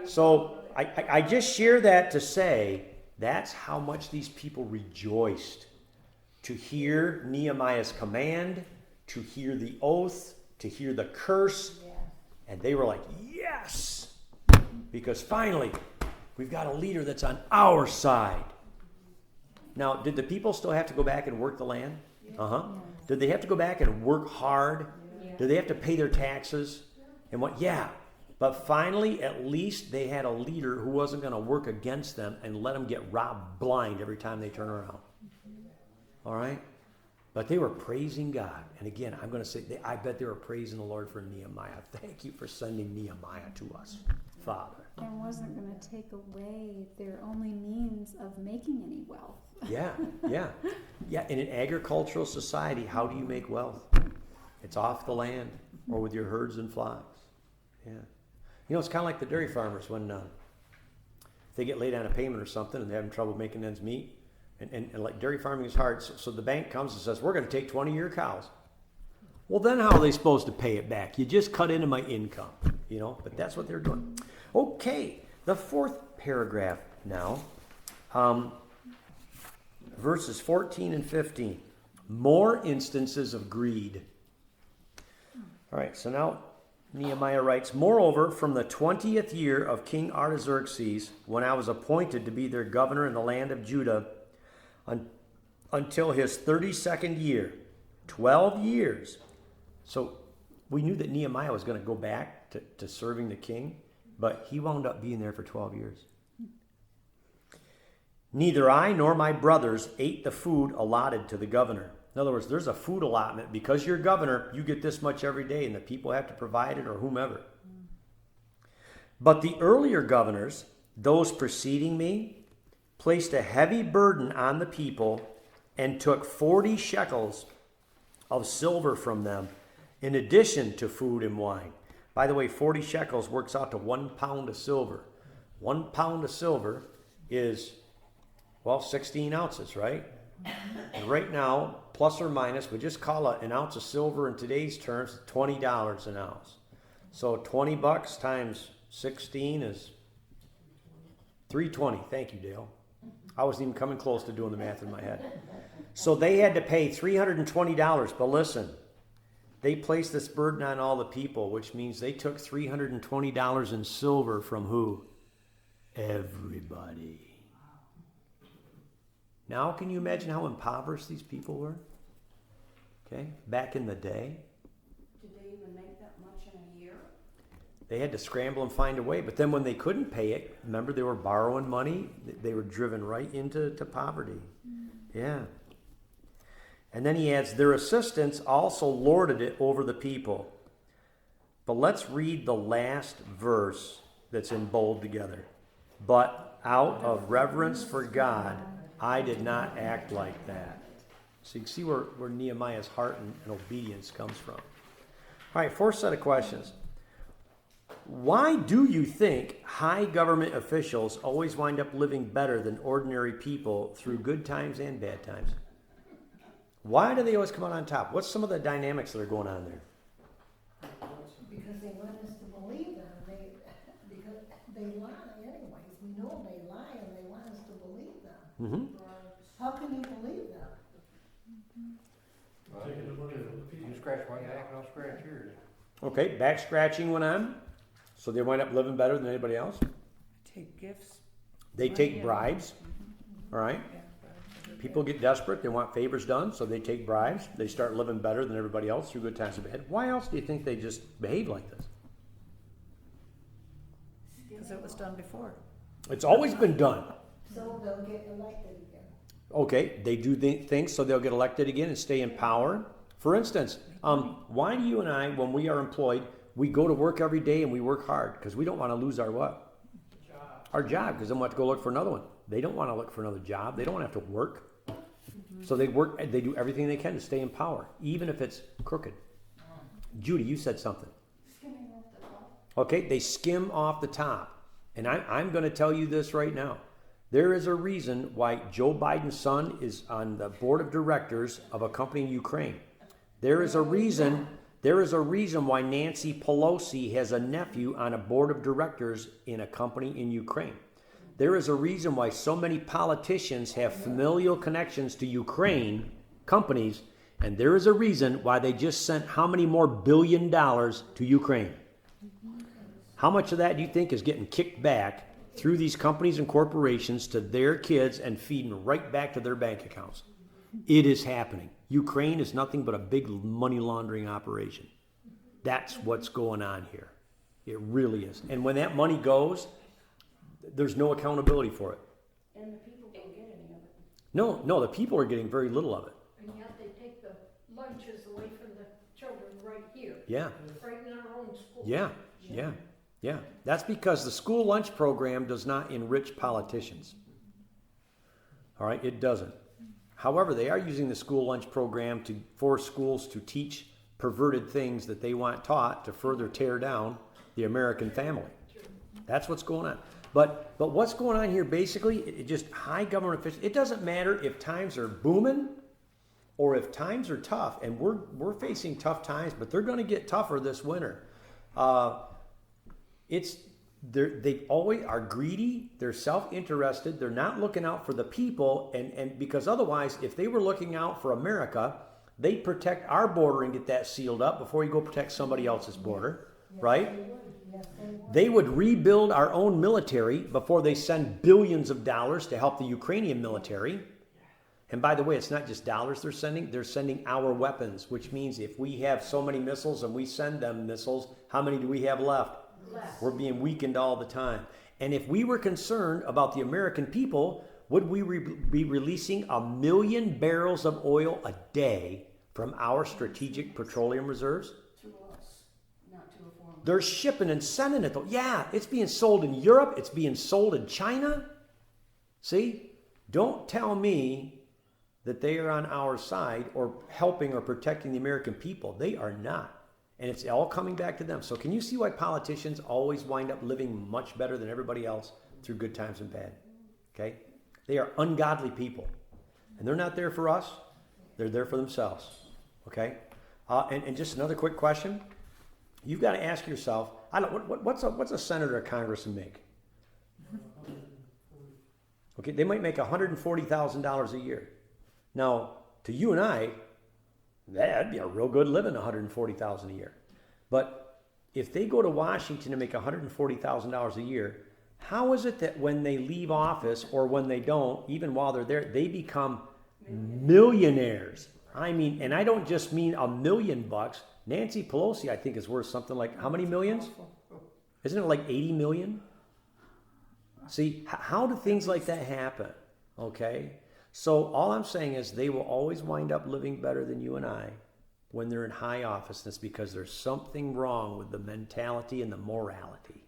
So I just share that to say that's how much these people rejoiced to hear Nehemiah's command, to hear the oath, to hear the curse, and they were like, yes, because finally we've got a leader that's on our side. Now, did the people still have to go back and work the land? Did they have to go back and work hard? Did they have to pay their taxes? And what? Yeah. But finally, at least they had a leader who wasn't going to work against them and let them get robbed blind every time they turn around. All right? But they were praising God. And again, I'm going to say, I bet they were praising the Lord for Nehemiah. Thank you for sending Nehemiah to us, Father. And wasn't going to take away their only means of making any wealth. Yeah. In an agricultural society, how do you make wealth? It's off the land or with your herds and flocks. Yeah. You know, it's kind of like the dairy farmers when they get late on a payment or something and they're having trouble making ends meet. And like dairy farming is hard, so the bank comes and says, we're going to take 20 of your cows. Well, then how are they supposed to pay it back? You just cut into my income, but that's what they're doing. Okay, the fourth paragraph now, verses 14 and 15. More instances of greed. All right, so now Nehemiah writes, moreover, from the 20th year of King Artaxerxes, when I was appointed to be their governor in the land of Judah, until his 32nd year, 12 years. So we knew that Nehemiah was going to go back to serving the king, but he wound up being there for 12 years. Neither I nor my brothers ate the food allotted to the governor. In other words, there's a food allotment. Because you're governor, you get this much every day, and the people have to provide it or whomever. But the earlier governors, those preceding me, placed a heavy burden on the people and took 40 shekels of silver from them in addition to food and wine. By the way, 40 shekels works out to 1 pound of silver. 1 pound of silver is, 16 ounces, right? And right now, plus or minus, we just call an ounce of silver in today's terms $20 an ounce. So $20 times 16 is $320. Thank you, Dale. I wasn't even coming close to doing the math in my head. So they had to pay $320. But listen, they placed this burden on all the people, which means they took $320 in silver from who? Everybody. Now, can you imagine how impoverished these people were? Okay, back in the day. Did They had to scramble and find a way. But then when they couldn't pay it, remember they were borrowing money? They were driven right into poverty. Yeah. And then he adds, their assistants also lorded it over the people. But let's read the last verse that's in bold together. But out of reverence for God, I did not act like that. So you can see where Nehemiah's heart and obedience comes from. All right, fourth set of questions. Why do you think high government officials always wind up living better than ordinary people through good times and bad times? Why do they always come out on top? What's some of the dynamics that are going on there? Because they want us to believe them. Because they lie anyways. We know they lie and they want us to believe them. Mm-hmm. How can you believe them? Well, Taking the money from the people. you scratch one back and I'll scratch yours. Okay, back scratching went on. So they wind up living better than anybody else. Take gifts. They take bribes. All right. Yeah, bribes. People get desperate. They want favors done, so they take bribes. They start living better than everybody else through good times and bad. Why else do you think they just behave like this? Because it was done before. It's always been done. So they'll get elected again. Okay, they do things so they'll get elected again and stay in power. For instance, why do you and I, when we are employed, we go to work every day and we work hard? Because we don't want to lose our what? Our job, because then we'll have to go look for another one. They don't want to look for another job. They don't want to have to work. So they work. They do everything they can to stay in power, even if it's crooked. Judy, you said something. Skimming off the top. Okay, they skim off the top. And I'm going to tell you this right now. There is a reason why Joe Biden's son is on the board of directors of a company in Ukraine. There is a reason why Nancy Pelosi has a nephew on a board of directors in a company in Ukraine. There is a reason why so many politicians have familial connections to Ukraine companies, and there is a reason why they just sent how many more $1 billion to Ukraine. How much of that do you think is getting kicked back through these companies and corporations to their kids and feeding right back to their bank accounts? It is happening. Ukraine is nothing but a big money laundering operation. That's what's going on here. It really is. And when that money goes, there's no accountability for it. And the people don't get any of it. No, the people are getting very little of it. And yet they take the lunches away from the children right here. Yeah, Right in our own school. yeah. That's because the school lunch program does not enrich politicians. All right, it doesn't. However, they are using the school lunch program to force schools to teach perverted things that they want taught to further tear down the American family. That's what's going on. But what's going on here basically, it just high government officials. It doesn't matter if times are booming or if times are tough, and we're facing tough times, but they're going to get tougher this winter. They always are greedy. They're self-interested. They're not looking out for the people, and because otherwise, if they were looking out for America, they'd protect our border and get that sealed up before you go protect somebody else's border, right? They would rebuild our own military before they send billions of dollars to help the Ukrainian military. And by the way, it's not just dollars they're sending our weapons, which means if we have so many missiles and we send them missiles, how many do we have left? Less. We're being weakened all the time. And if we were concerned about the American people, would we be releasing 1 million barrels of oil a day from our strategic petroleum reserves? To us, not to a foreign. They're shipping and sending it though. Yeah, it's being sold in Europe. It's being sold in China. See? Don't tell me that they are on our side or helping or protecting the American people. They are not. And it's all coming back to them. So can you see why politicians always wind up living much better than everybody else through good times and bad? Okay? They are ungodly people. And they're not there for us. They're there for themselves. Okay? And just another quick question. You've got to ask yourself, what's a senator or congressman make? Okay, they might make $140,000 a year. Now, to you and I, that'd be a real good living, $140,000 a year. But if they go to Washington and make $140,000 a year, how is it that when they leave office or when they don't, even while they're there, they become millionaires? I mean, and I don't just mean $1 million. Nancy Pelosi, I think, is worth something like how many millions? Isn't it like 80 million? See, how do things like that happen? Okay? So all I'm saying is they will always wind up living better than you and I when they're in high office. That's because there's something wrong with the mentality and the morality.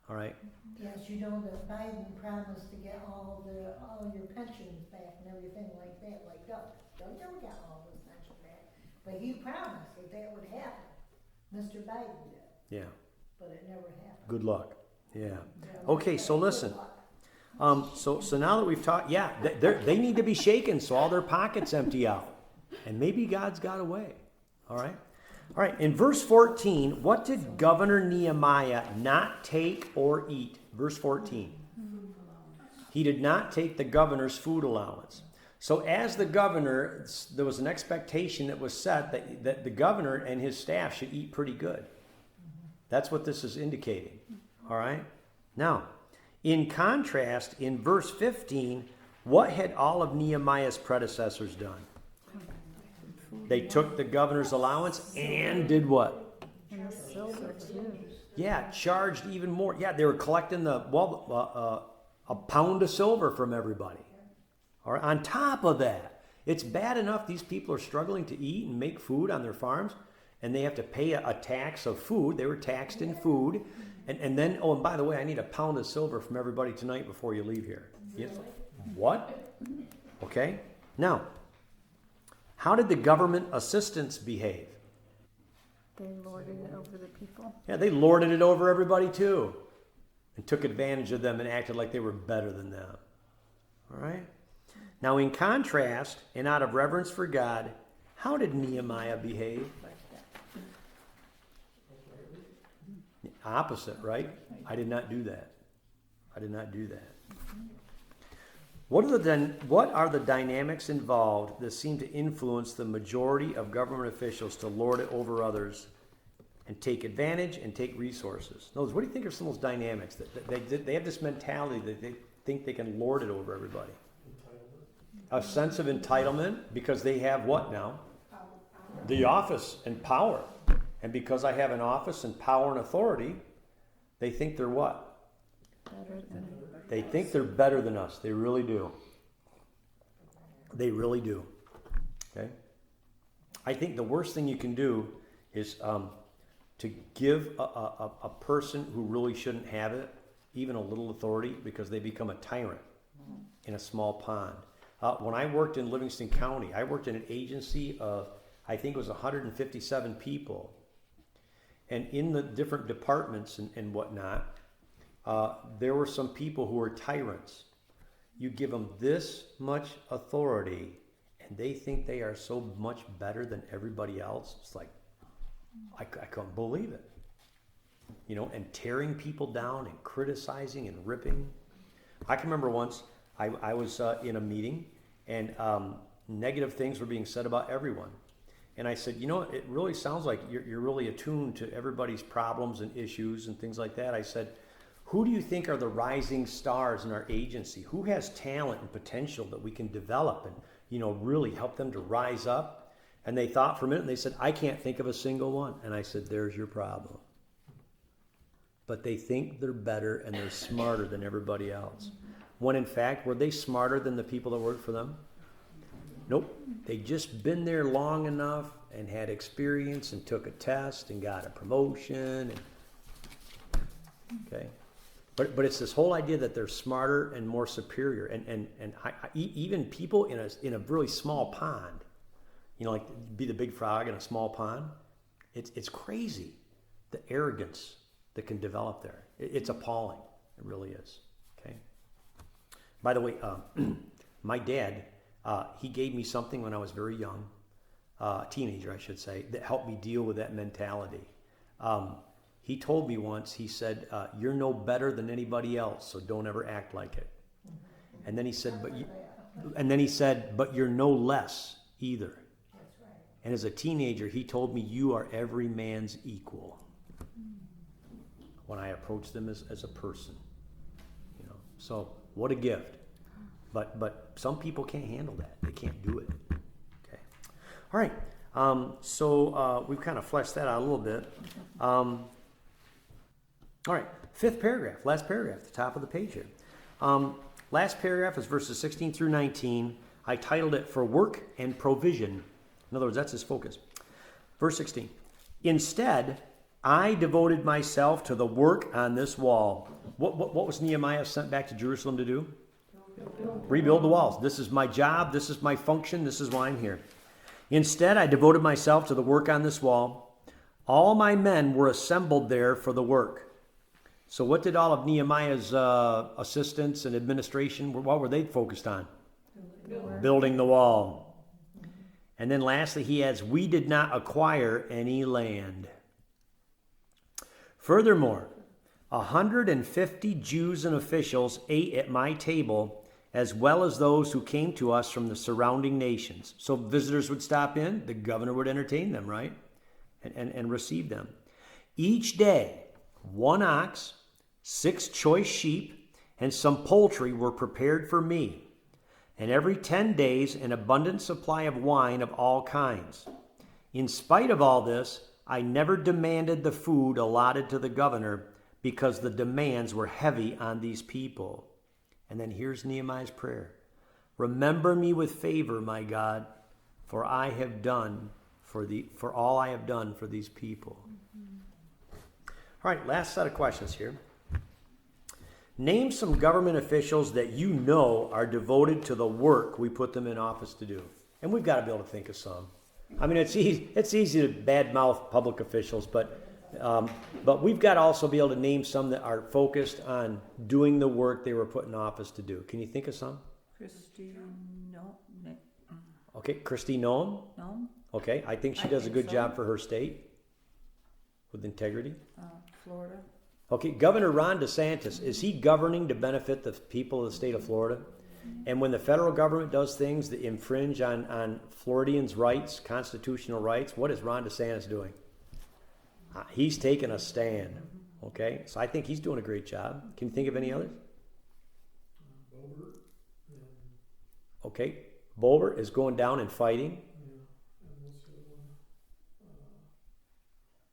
All right? Yes, you know that Biden promised to get all your pensions back and everything like that, like Doug never got all his pension back, but he promised that would happen. Mr. Biden did, Yeah. but it never happened. Good luck. Yeah. Yeah, Okay, so good listen. luck. So now that we've talked, yeah, they need to be shaken so all their pockets empty out. And maybe God's got a way. All right? All right, in verse 14, what did Governor Nehemiah not take or eat? Verse 14. He did not take the governor's food allowance. So as the governor, there was an expectation that was set that the governor and his staff should eat pretty good. That's what this is indicating. All right? Now, in contrast, in verse 15, what had all of Nehemiah's predecessors done? They took the governor's allowance and did what? And the silver too. Yeah, charged even more. Yeah, they were collecting a pound of silver from everybody. All right. On top of that, it's bad enough these people are struggling to eat and make food on their farms, and they have to pay a tax of food. They were taxed in food. And then, oh, and by the way, I need a pound of silver from everybody tonight before you leave here. Yes. What? Okay. Now, how did the government assistants behave? They lorded it over the people. Yeah, they lorded it over everybody too, and took advantage of them and acted like they were better than them. All right? Now, in contrast, and out of reverence for God, how did Nehemiah behave? Opposite, right? I did not do that. I did not do that. What are the dynamics involved that seem to influence the majority of government officials to lord it over others and take advantage and take resources? In other words, what do you think are some of those dynamics? That they have this mentality that they think they can lord it over everybody. A sense of entitlement because they have what now? The office and power. And because I have an office and power and authority, they think they're what? Better than They think they're better than us. They really do. They really do. Okay? I think the worst thing you can do is to give a person who really shouldn't have it even a little authority because they become a tyrant in a small pond. When I worked in Livingston County, I worked in an agency of, I think it was 157 people. And in the different departments and whatnot, there were some people who were tyrants. You give them this much authority, and they think they are so much better than everybody else. It's like, I couldn't believe it. You know, and tearing people down and criticizing and ripping. I can remember once I was in a meeting, and negative things were being said about everyone. And I said, you know, it really sounds like you're really attuned to everybody's problems and issues and things like that. I said, who do you think are the rising stars in our agency? Who has talent and potential that we can develop and, you know, really help them to rise up? And they thought for a minute and they said, I can't think of a single one. And I said, there's your problem. But they think they're better and they're smarter than everybody else. When in fact, were they smarter than the people that worked for them? Nope. They just been there long enough and had experience and took a test and got a promotion. Okay. But it's this whole idea that they're smarter and more superior. And even people in a really small pond, you know, like be the big frog in a small pond. It's crazy, the arrogance that can develop there. It's appalling. It really is. Okay. By the way, my dad, he gave me something when I was very young, teenager, I should say, that helped me deal with that mentality. He told me once, he said, you're no better than anybody else, so don't ever act like it. And then he said, but you're no less either. And as a teenager, he told me, you are every man's equal. When I approach them as a person, you know, so what a gift. But some people can't handle that. They can't do it. Okay. All right. So we've kind of fleshed that out a little bit. All right, fifth paragraph, last paragraph, the top of the page here. Last paragraph is verses 16 through 19. I titled it For Work and Provision. In other words, that's his focus. Verse 16. Instead, I devoted myself to the work on this wall. What was Nehemiah sent back to Jerusalem to do? Rebuild the walls. This is my job. This is my function. This is why I'm here. Instead, I devoted myself to the work on this wall. All my men were assembled there for the work. So what did all of Nehemiah's assistants and administration, what were they focused on? Building the wall. And then lastly, he adds, we did not acquire any land. Furthermore, 150 Jews and officials ate at my table, as well as those who came to us from the surrounding nations. So visitors would stop in, the governor would entertain them, right? And receive them. Each day, 1 ox, 6 choice sheep, and some poultry were prepared for me. And every 10 days, an abundant supply of wine of all kinds. In spite of all this, I never demanded the food allotted to the governor because the demands were heavy on these people. And then here's Nehemiah's prayer. Remember me with favor, my God, for I have done for all I have done for these people. All right, last set of questions here. Name some government officials that you know are devoted to the work we put them in office to do. And we've got to be able to think of some. I mean, it's easy to badmouth public officials, but we've got to also be able to name some that are focused on doing the work they were put in office to do. Can you think of some? Christy, no. Okay, Christy Noem. No? Okay, I think she I does a think good so. job for her state with integrity. Florida. Okay, Governor Ron DeSantis, is he governing to benefit the people of the state of Florida? And when the federal government does things that infringe on Floridians' rights, constitutional rights, what is Ron DeSantis doing? He's taking a stand. Okay, so I think he's doing a great job. Can you think of any others? Bobert, Okay, Bolbert is going down and fighting. and what's the other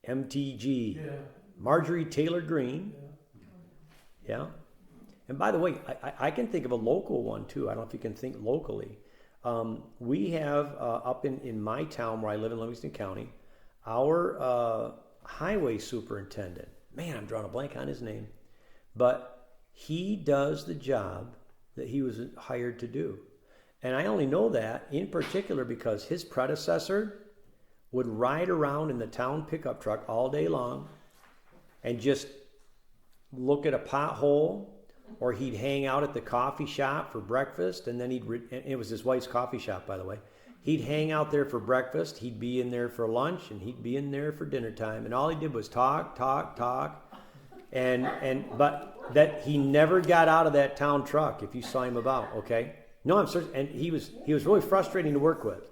one? MTG. Yeah, Marjorie Taylor Greene. yeah. Yeah. And by the way, I can think of a local one too. I don't know if you can think locally. We have up in my town where I live in Livingston County, our highway superintendent. Man, I'm drawing a blank on his name. But he does the job that he was hired to do. And I only know that in particular because his predecessor would ride around in the town pickup truck all day long and just look at a pothole, or he'd hang out at the coffee shop for breakfast, and then and it was his wife's coffee shop, by the way. He'd hang out there for breakfast, he'd be in there for lunch, and he'd be in there for dinner time, and all he did was talk, but that he never got out of that town truck if you saw him about, okay? No, I'm certain, and he was really frustrating to work with.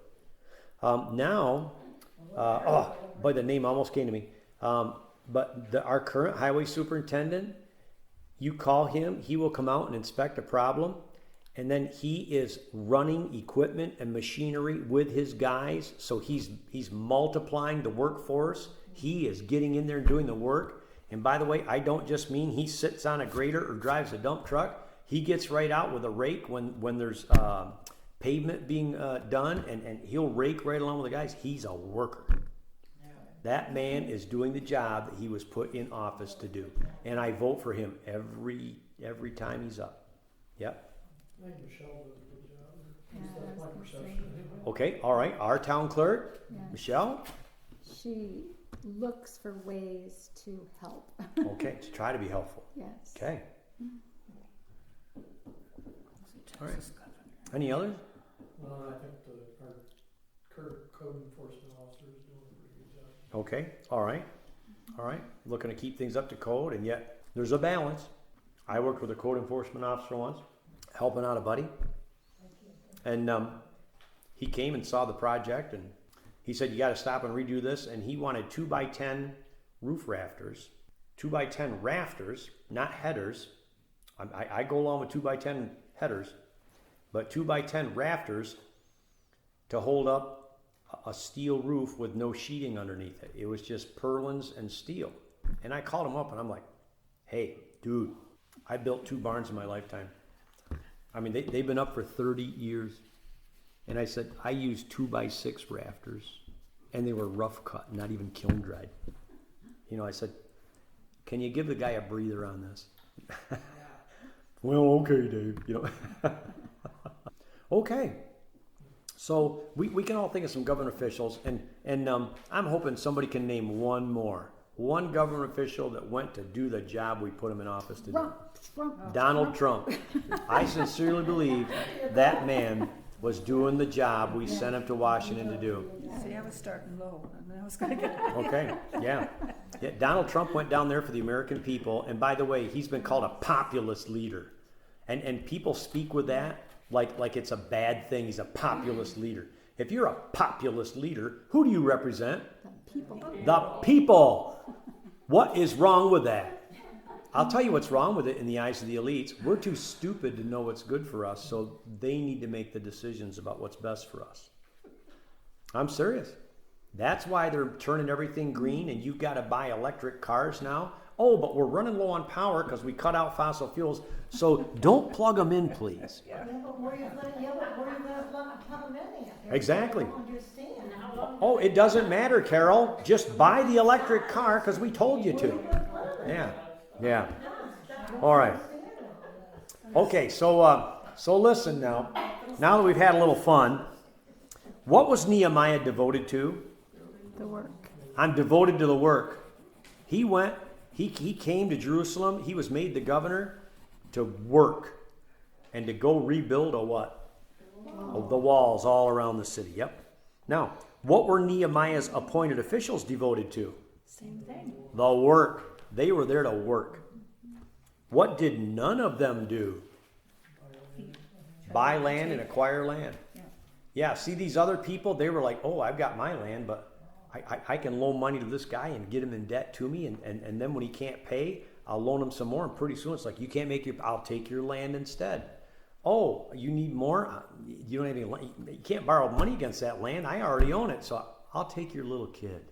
Now, the name almost came to me. But our current highway superintendent, you call him, he will come out and inspect a problem, and then he is running equipment and machinery with his guys, so he's multiplying the workforce. He is getting in there and doing the work. And by the way, I don't just mean he sits on a grader or drives a dump truck. He gets right out with a rake when there's pavement being done, and he'll rake right along with the guys. He's a worker. That man is doing the job that he was put in office to do. And I vote for him every time he's up. Yep. I think Michelle does a good job. Yeah, That's I was my gonna perception. say. Okay, all right. Our town clerk, Yeah. Michelle. She looks for ways to help. Okay, to try to be helpful. Yes. Okay. All right. Any others? Well, I think our current code enforcement officer is doing a pretty good job. Okay, all right. All right. Looking to keep things up to code, and yet there's a balance. I worked with a code enforcement officer once, helping out a buddy. And he came and saw the project, and he said, you got to stop and redo this. And he wanted 2x10 roof rafters, 2x10 rafters, not headers. I go along with 2x10 headers, but 2x10 rafters to hold up a steel roof with no sheeting underneath it. It was just purlins and steel. And I called him up and I'm like, Hey, dude, I built 2 barns in my lifetime. I mean, they've been up for 30 years. And I said, I used 2x6 rafters, and they were rough cut, not even kiln dried. You know, I said, can you give the guy a breather on this? Well, okay, Dave, you know. Okay. So we can all think of some government officials, and I'm hoping somebody can name one more. One government official that went to do the job we put him in office to do. Donald Trump. I sincerely believe that man was doing the job we sent him to Washington to do. See, I was starting low, and I was going to get. Okay, yeah. Donald Trump went down there for the American people, and by the way, he's been called a populist leader. And people speak with that like it's a bad thing. He's a populist leader. If you're a populist leader, who do you represent? The people. The people. What is wrong with that? I'll tell you what's wrong with it in the eyes of the elites. We're too stupid to know what's good for us, so they need to make the decisions about what's best for us. I'm serious. That's why they're turning everything green, and you've got to buy electric cars now. Oh, but we're running low on power because we cut out fossil fuels. So don't plug them in, please. Yeah, but where you gonna plug them in at? Exactly. I don't understand. Oh, it doesn't matter, Carol. Just buy the electric car because we told you to. Yeah. Yeah. All right. Okay, so listen now. Now that we've had a little fun, what was Nehemiah devoted to? The work. I'm devoted to the work. He went, he came to Jerusalem. He was made the governor to work and to go rebuild a what? The walls all around the city. Yep. Now, what were Nehemiah's appointed officials devoted to? Same thing. The work. They were there to work. What did none of them do? Buy land and acquire land. Yeah, see these other people, they were like, oh, I've got my land, but I can loan money to this guy and get him in debt to me, and then when he can't pay, I'll loan him some more, and pretty soon it's like, you can't make your, I'll take your land instead. Oh, you need more? You don't have any land. You can't borrow money against that land. I already own it, so I'll take your little kid.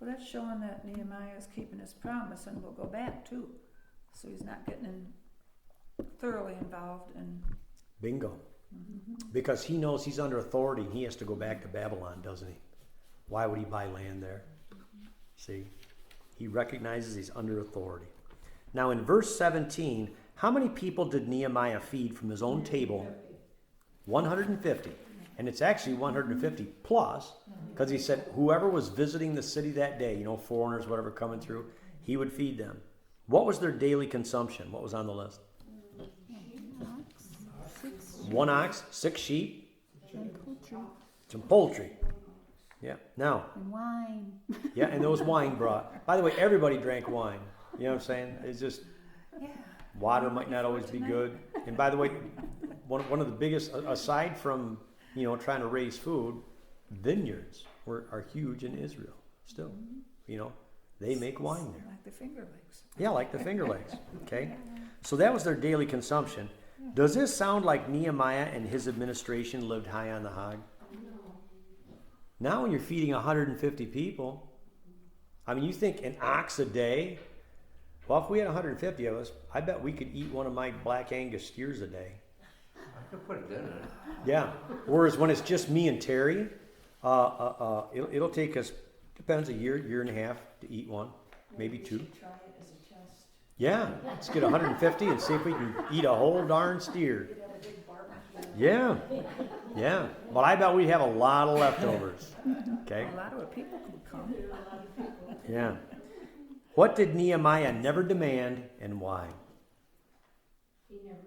Well, that's showing that Nehemiah is keeping his promise and will go back too. So he's not getting thoroughly involved in. Bingo. Because he knows he's under authority and he has to go back to Babylon, doesn't he? Why would he buy land there? See? He recognizes he's under authority. Now in verse 17, how many people did Nehemiah feed from his own table? 150. And it's actually 150 plus, because he said whoever was visiting the city that day, foreigners, whatever, coming through, he would feed them. What was their daily consumption? What was on the list? 1 ox, 6 sheep, some poultry. Yeah. Now. And wine. Yeah, and those wine brought. By the way, everybody drank wine. You know what I'm saying? It's just water might not always be good. And by the way, one of the biggest, aside from trying to raise food, vineyards are huge in Israel still. They make wine there. Like the Finger Lakes. Yeah, like the Finger Lakes. Okay. So that was their daily consumption. Does this sound like Nehemiah and his administration lived high on the hog? Now when you're feeding 150 people, I mean, you think an ox a day? Well, if we had 150 of us, I bet we could eat one of my Black Angus steers a day. I could put it in it. Yeah. Whereas when it's just me and Terry, it'll take us, depends, a year and a half to eat one, maybe 2. Try it as a test. Yeah, let's get 150 and see if we can eat a whole darn steer. Yeah, yeah. Well, I bet we have a lot of leftovers. Okay. A lot of people could come. Yeah. What did Nehemiah never demand and why? He never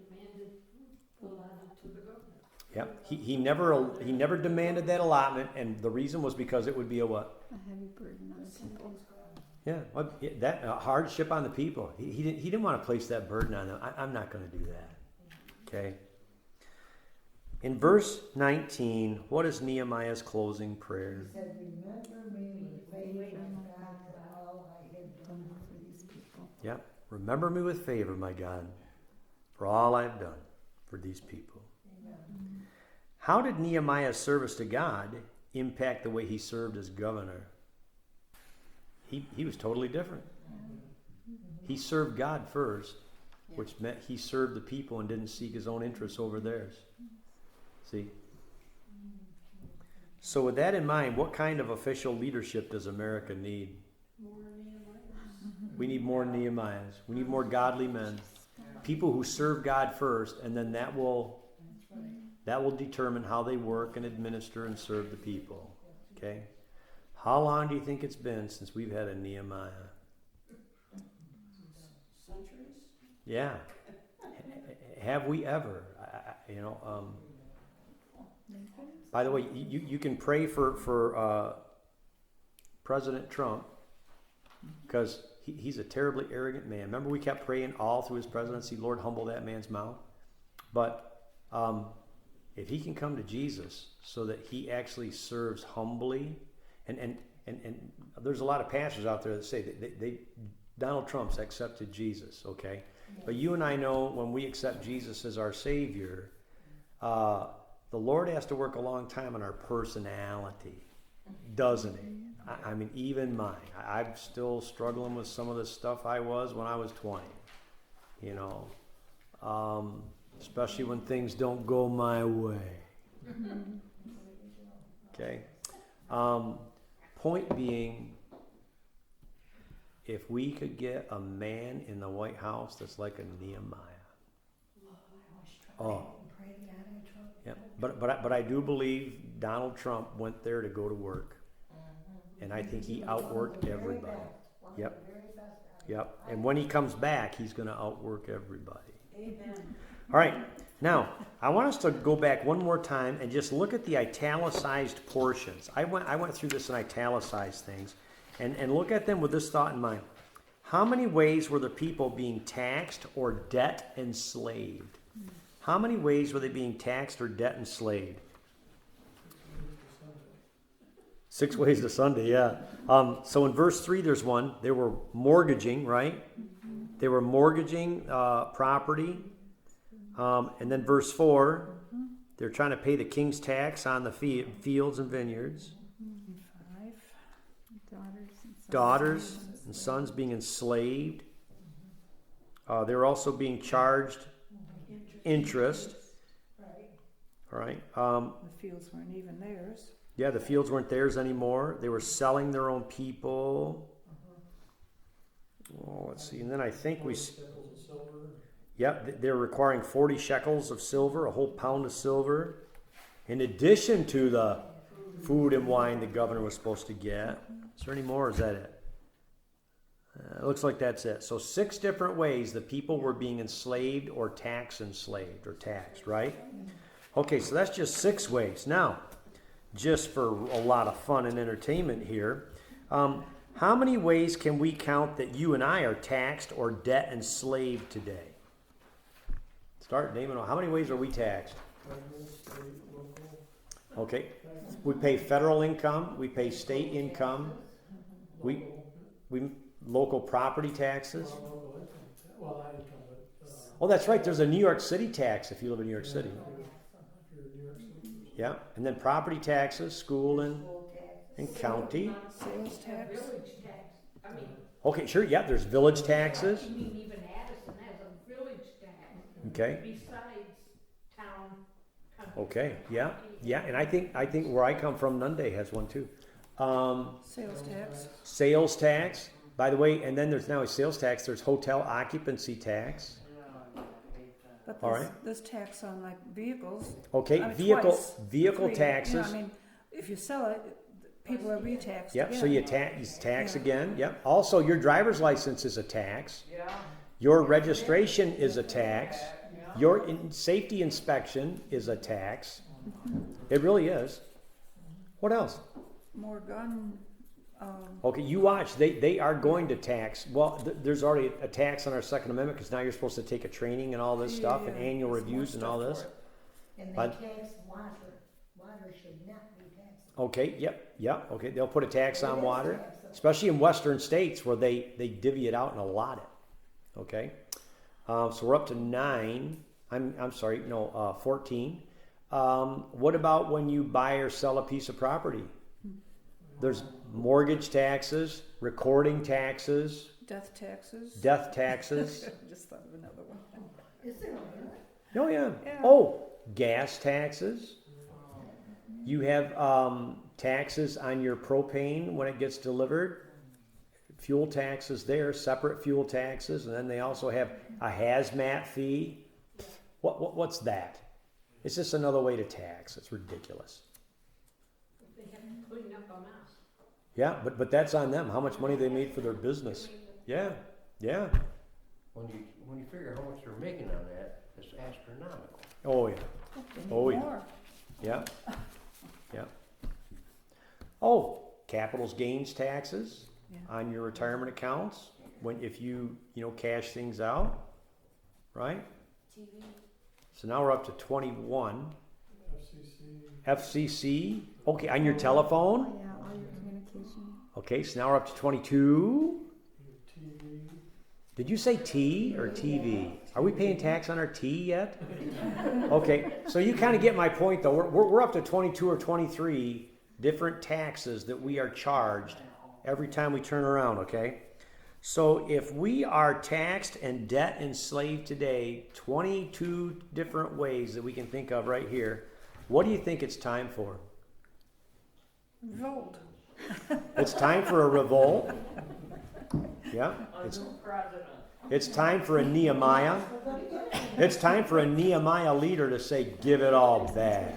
demanded allotted to the government. Yep. He never demanded that allotment, and the reason was because it would be a what? A heavy burden on the people. Yeah, well, that hardship on the people. He didn't want to place that burden on them. I'm not going to do that. Okay. In verse 19, what is Nehemiah's closing prayer? He said, remember me with favor, God, for all I have done for these people. Yeah. Remember me with favor, my God, for all I've done for these people. Amen. How did Nehemiah's service to God impact the way he served as governor? He was totally different. He served God first, which meant he served the people and didn't seek his own interests over theirs. See? So with that in mind, what kind of official leadership does America need? More Nehemiahs. We need more Nehemiahs. We need more godly men. People who serve God first, and then that will determine how they work and administer and serve the people. Okay? How long do you think it's been since we've had a Nehemiah? Centuries? Yeah. Have we ever? By the way, you can pray for President Trump, because he's a terribly arrogant man. Remember, we kept praying all through his presidency, Lord, humble that man's mouth. But if he can come to Jesus so that he actually serves humbly, and there's a lot of pastors out there that say they Donald Trump's accepted Jesus, okay? But you and I know when we accept Jesus as our Savior, the Lord has to work a long time on our personality, doesn't he? I mean, even mine. I'm still struggling with some of the stuff I was when I was 20, especially when things don't go my way. Okay? Point being, if we could get a man in the White House that's like a Nehemiah. Oh. Yeah, but I do believe Donald Trump went there to go to work, and I think he outworked everybody. Yep. And when he comes back, he's going to outwork everybody. Amen. All right. Now, I want us to go back one more time and just look at the italicized portions. I went through this and italicized things, and look at them with this thought in mind. How many ways were the people being taxed or debt enslaved? How many ways were they being taxed or debt enslaved? 6 ways to Sunday, yeah. So in verse 3, there's one. They were mortgaging, right? They were mortgaging property. And then verse 4, they're trying to pay the king's tax on the fields and vineyards. 5. Daughters and sons being enslaved. They were also being charged interest. All right. The fields weren't even theirs. Yeah, the fields weren't theirs anymore. They were selling their own people. Oh, let's see. And then I think they're requiring 40 shekels of silver, a whole pound of silver, in addition to the food and wine the governor was supposed to get. Is there any more, or is that it? It looks like that's it. So 6 different ways the people were being enslaved or taxed, right? Okay, so that's just 6 ways. Now, just for a lot of fun and entertainment here, how many ways can we count that you and I are taxed or debt enslaved today? Start naming how many ways are we taxed? Okay, we pay federal income, we pay state income, we local property taxes. Oh, that's right. There's a New York City tax if you live in New York City. Yeah, and then property taxes, school and county. Sales tax. Village tax. I mean. Okay, sure. Yeah, there's village taxes. I mean, even Addison has a village tax. Okay. Besides town. Country. Okay. Yeah, and I think where I come from, Nunde has one too. Sales tax. Sales tax. By the way, and then there's now a sales tax. There's hotel occupancy tax. But All right. this tax on like vehicles. Okay, vehicle 3. taxes. I mean, if you sell it, people are retaxed. Yep. again. So you tax again. Yep. Also, your driver's license is a tax. Yeah. Your registration is a tax. Your safety inspection is a tax. It really is. What else? More gun. Okay, you watch. They are going to tax. Well, there's already a tax on our Second Amendment because now you're supposed to take a training and all this stuff and annual There's more reviews and all stuff this. for it. And they But- tax water. Water should not be taxed. Okay, yep. Okay, they'll put a tax on water, especially in western states where they divvy it out and allot it. Okay, so we're up to 9. I'm sorry, no, 14. What about when you buy or sell a piece of property? There's mortgage taxes, recording taxes, Death taxes. death taxes. Just thought of another one. Is there really? Oh, yeah. Yeah. Oh, gas taxes. You have taxes on your propane when it gets delivered. Fuel taxes there, separate fuel taxes, and then they also have a hazmat fee. What's that? It's just another way to tax. It's ridiculous. They have to clean up a mess. Yeah, but that's on them. How much money they made for their business. Yeah, yeah. When you figure how much they're making on that, it's astronomical. Oh yeah, They need Oh, yeah. more. yeah, yeah. Oh, capital gains taxes Yeah. on your retirement accounts if you cash things out, right? So now we're up to 21. FCC. Okay, on your telephone. Oh, yeah, all your communication. Okay, so now we're up to 22. TV. Did you say T or TV? Are we paying tax on our T yet? Okay, so you kind of get my point though. We're up to 22 or 23 different taxes that we are charged every time we turn around, okay? So if we are taxed and debt enslaved today, 22 different ways that we can think of right here, what do you think it's time for? Vote. It's time for a revolt. Yeah, it's time for a Nehemiah. It's time for a Nehemiah leader to say, give it all back.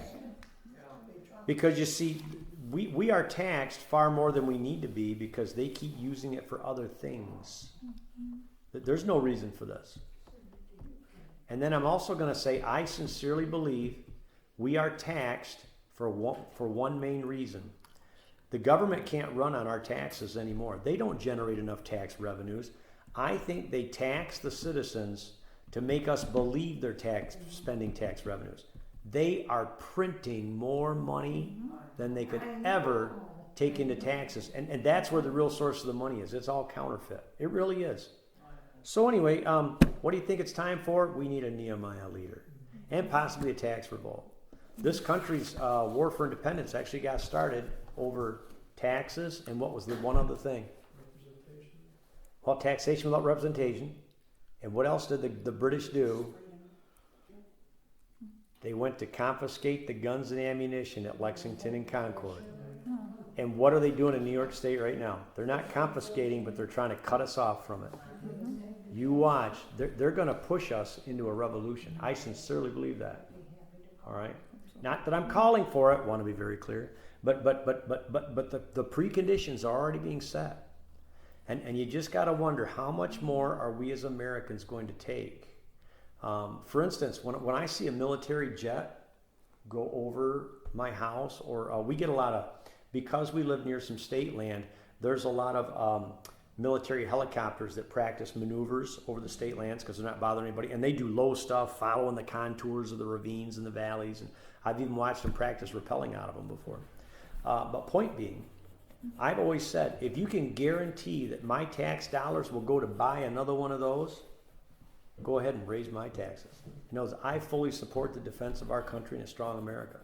Because you see, we are taxed far more than we need to be because they keep using it for other things. There's no reason for this. And then I'm also going to say, I sincerely believe we are taxed for one main reason. The government can't run on our taxes anymore. They don't generate enough tax revenues. I think they tax the citizens to make us believe they're spending tax revenues. They are printing more money than they could ever take into taxes. And that's where the real source of the money is. It's all counterfeit. It really is. So anyway, what do you think it's time for? We need a Nehemiah leader and possibly a tax revolt. This country's war for independence actually got started over taxes and what was the one other thing? Well, taxation without representation. And what else did the British do? They went to confiscate the guns and ammunition at Lexington and Concord. And what are they doing in New York State right now? They're not confiscating, but they're trying to cut us off from it. You watch. They're going to push us into a revolution. I sincerely believe that. All right? Not that I'm calling for it. Want to be very clear. But the preconditions are already being set. And you just got to wonder, how much more are we as Americans going to take? For instance, when I see a military jet go over my house, or we get a lot of, because we live near some state land, there's a lot of military helicopters that practice maneuvers over the state lands because they're not bothering anybody. And they do low stuff, following the contours of the ravines and the valleys. And I've even watched them practice rappelling out of them before. But point being, I've always said, if you can guarantee that my tax dollars will go to buy another one of those, go ahead and raise my taxes. I fully support the defense of our country and a strong America.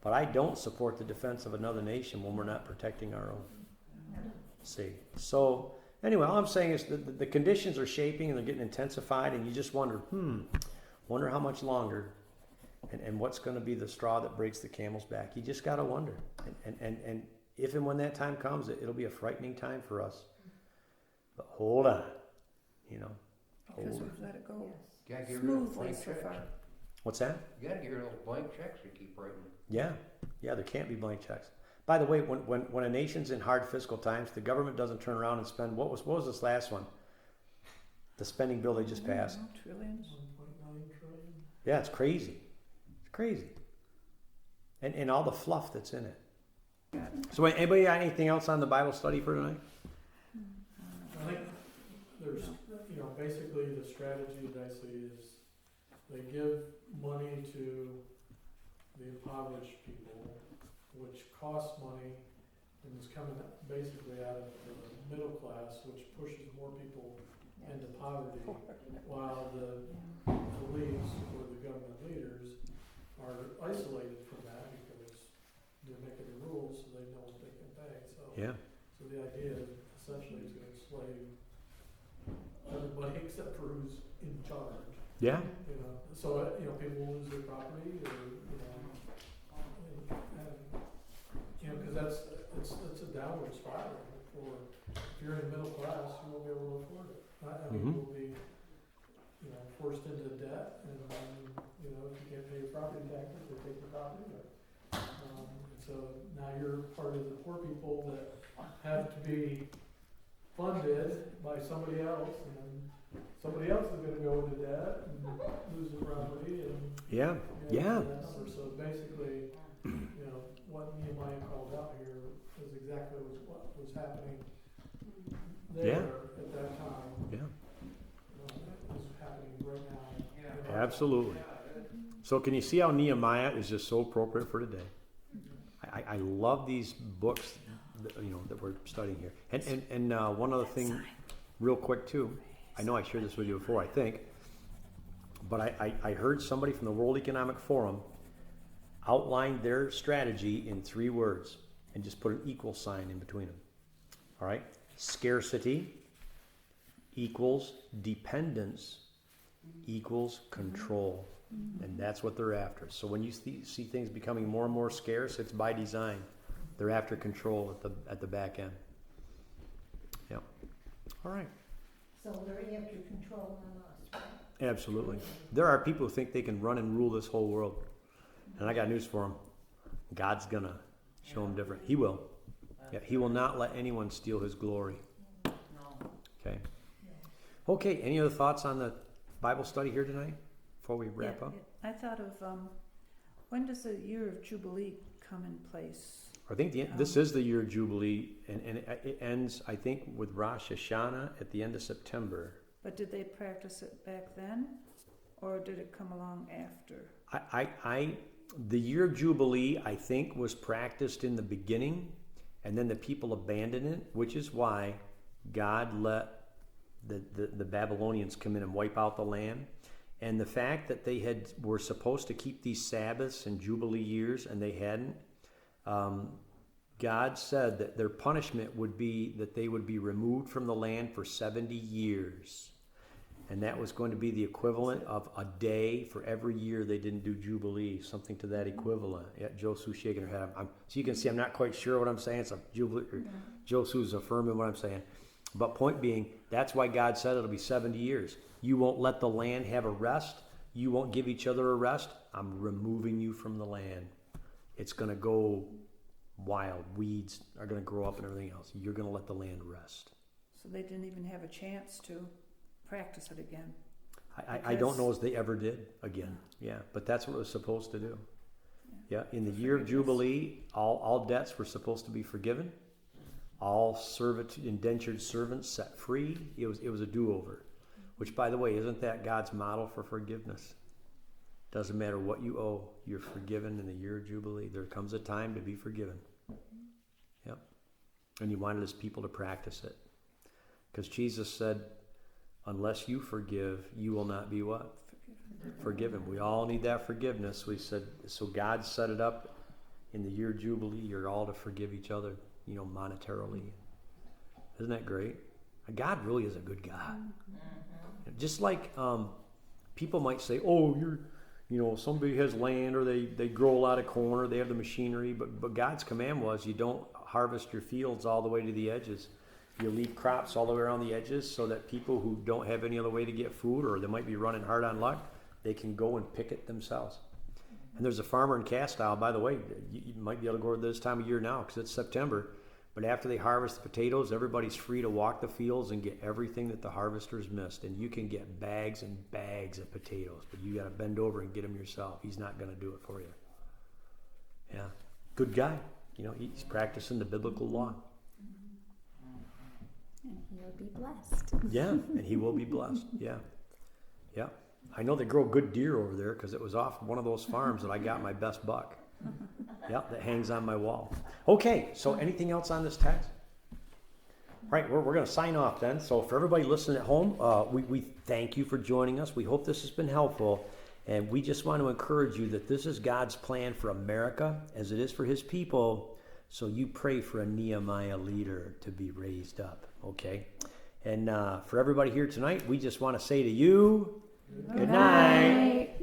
But I don't support the defense of another nation when we're not protecting our own. See? So, anyway, all I'm saying is that the conditions are shaping and they're getting intensified, and you just wonder, wonder how much longer, and what's going to be the straw that breaks the camel's back. You just got to wonder. And if and when that time comes, it'll be a frightening time for us. But hold on, Because we've let it go You gotta get rid of smoothly blank so checks. far. What's that? You gotta get rid of those blank checks you keep writing. Yeah, there can't be blank checks. By the way, when a nation's in hard fiscal times, the government doesn't turn around and spend, what was this last one? The spending bill they just passed. Trillions. 1.9 trillion. Yeah, it's crazy. It's crazy. And all the fluff that's in it. So anybody got anything else on the Bible study for tonight? I think there's, basically the strategy that I see is they give money to the impoverished people, which costs money and is coming basically out of the middle class, which pushes more people into poverty, while the elites or the government leaders are isolated from that because they're making the rules so they know what they can pay. So Yeah. the idea is essentially to enslave everybody except for who's in charge. Yeah. So people lose their property, or and because it's a downward spiral. For if you're in the middle class, you won't be able to afford it. I mean, you'll be forced into debt, and if you can't pay your property taxes, they take your property. So now you're part of the poor people that have to be funded by somebody else, and somebody else is going to go into debt and lose the property, and Yeah. Yeah. So basically, what Nehemiah called out here is exactly what was happening there at that time. Yeah. Is happening right now. Absolutely. So can you see how Nehemiah is just so appropriate for today? I love these books, that we're studying here. And one other thing, real quick too. I know I shared this with you before, I think, but I heard somebody from the World Economic Forum outline their strategy in 3 words and just put an equal sign in between them. All right? Scarcity equals dependence equals control. And that's what they're after. So when you see things becoming more and more scarce, it's by design. They're after control at the back end. Yeah. All right. So they're after controlling us, right? Absolutely. There are people who think they can run and rule this whole world. And I got news for them. God's going to show them different. He will. Yeah, he will not let anyone steal his glory. Okay. Okay, any other thoughts on the Bible study here tonight before we wrap up? I thought of when does the year of Jubilee come in place? I think this is the year of Jubilee, and it ends, I think, with Rosh Hashanah at the end of September. But did they practice it back then, or did it come along after? The year of Jubilee, I think, was practiced in the beginning, and then the people abandoned it, which is why God let the Babylonians come in and wipe out the land. And the fact that they were supposed to keep these Sabbaths and Jubilee years, and they hadn't, God said that their punishment would be that they would be removed from the land for 70 years. And that was going to be the equivalent of a day for every year they didn't do Jubilee, something to that equivalent. Yeah, Josue's shaking her head. So you can see I'm not quite sure what I'm saying. It's a Jubilee. Josue's affirming what I'm saying. But point being, that's why God said it'll be 70 years. You won't let the land have a rest. You won't give each other a rest. I'm removing you from the land. It's going to go wild. Weeds are going to grow up and everything else. You're going to let the land rest. So they didn't even have a chance to practice it again. I don't know as they ever did again. Yeah, but that's what it was supposed to do. Yeah, in the year of Jubilee, all debts were supposed to be forgiven. All indentured servants set free. It was a do-over. Which, by the way, isn't that God's model for forgiveness? Doesn't matter what you owe, you're forgiven in the year of Jubilee. There comes a time to be forgiven. Yep. And he wanted his people to practice it. Because Jesus said, unless you forgive, you will not be what? Forgiven. We all need that forgiveness. We said, so God set it up in the year of Jubilee. You're all to forgive each other, monetarily. Isn't that great? God really is a good God. Just like people might say, oh, somebody has land, or they grow a lot of corn, or they have the machinery, but God's command was you don't harvest your fields all the way to the edges. You leave crops all the way around the edges so that people who don't have any other way to get food, or they might be running hard on luck, they can go and pick it themselves. And there's a farmer in Castile, by the way, you might be able to go this time of year now because it's September, but after they harvest the potatoes, everybody's free to walk the fields and get everything that the harvesters missed. And you can get bags and bags of potatoes, but you got to bend over and get them yourself. He's not going to do it for you. Yeah, good guy. He's practicing the biblical law. And he'll be blessed. Yeah, and he will be blessed. Yeah. Yeah. I know they grow good deer over there because it was off one of those farms that I got my best buck. Yeah, that hangs on my wall. Okay, so anything else on this text? All right, we're going to sign off then. So for everybody listening at home, we thank you for joining us. We hope this has been helpful. And we just want to encourage you that this is God's plan for America as it is for his people. So you pray for a Nehemiah leader to be raised up, okay? And for everybody here tonight, we just want to say to you, good night.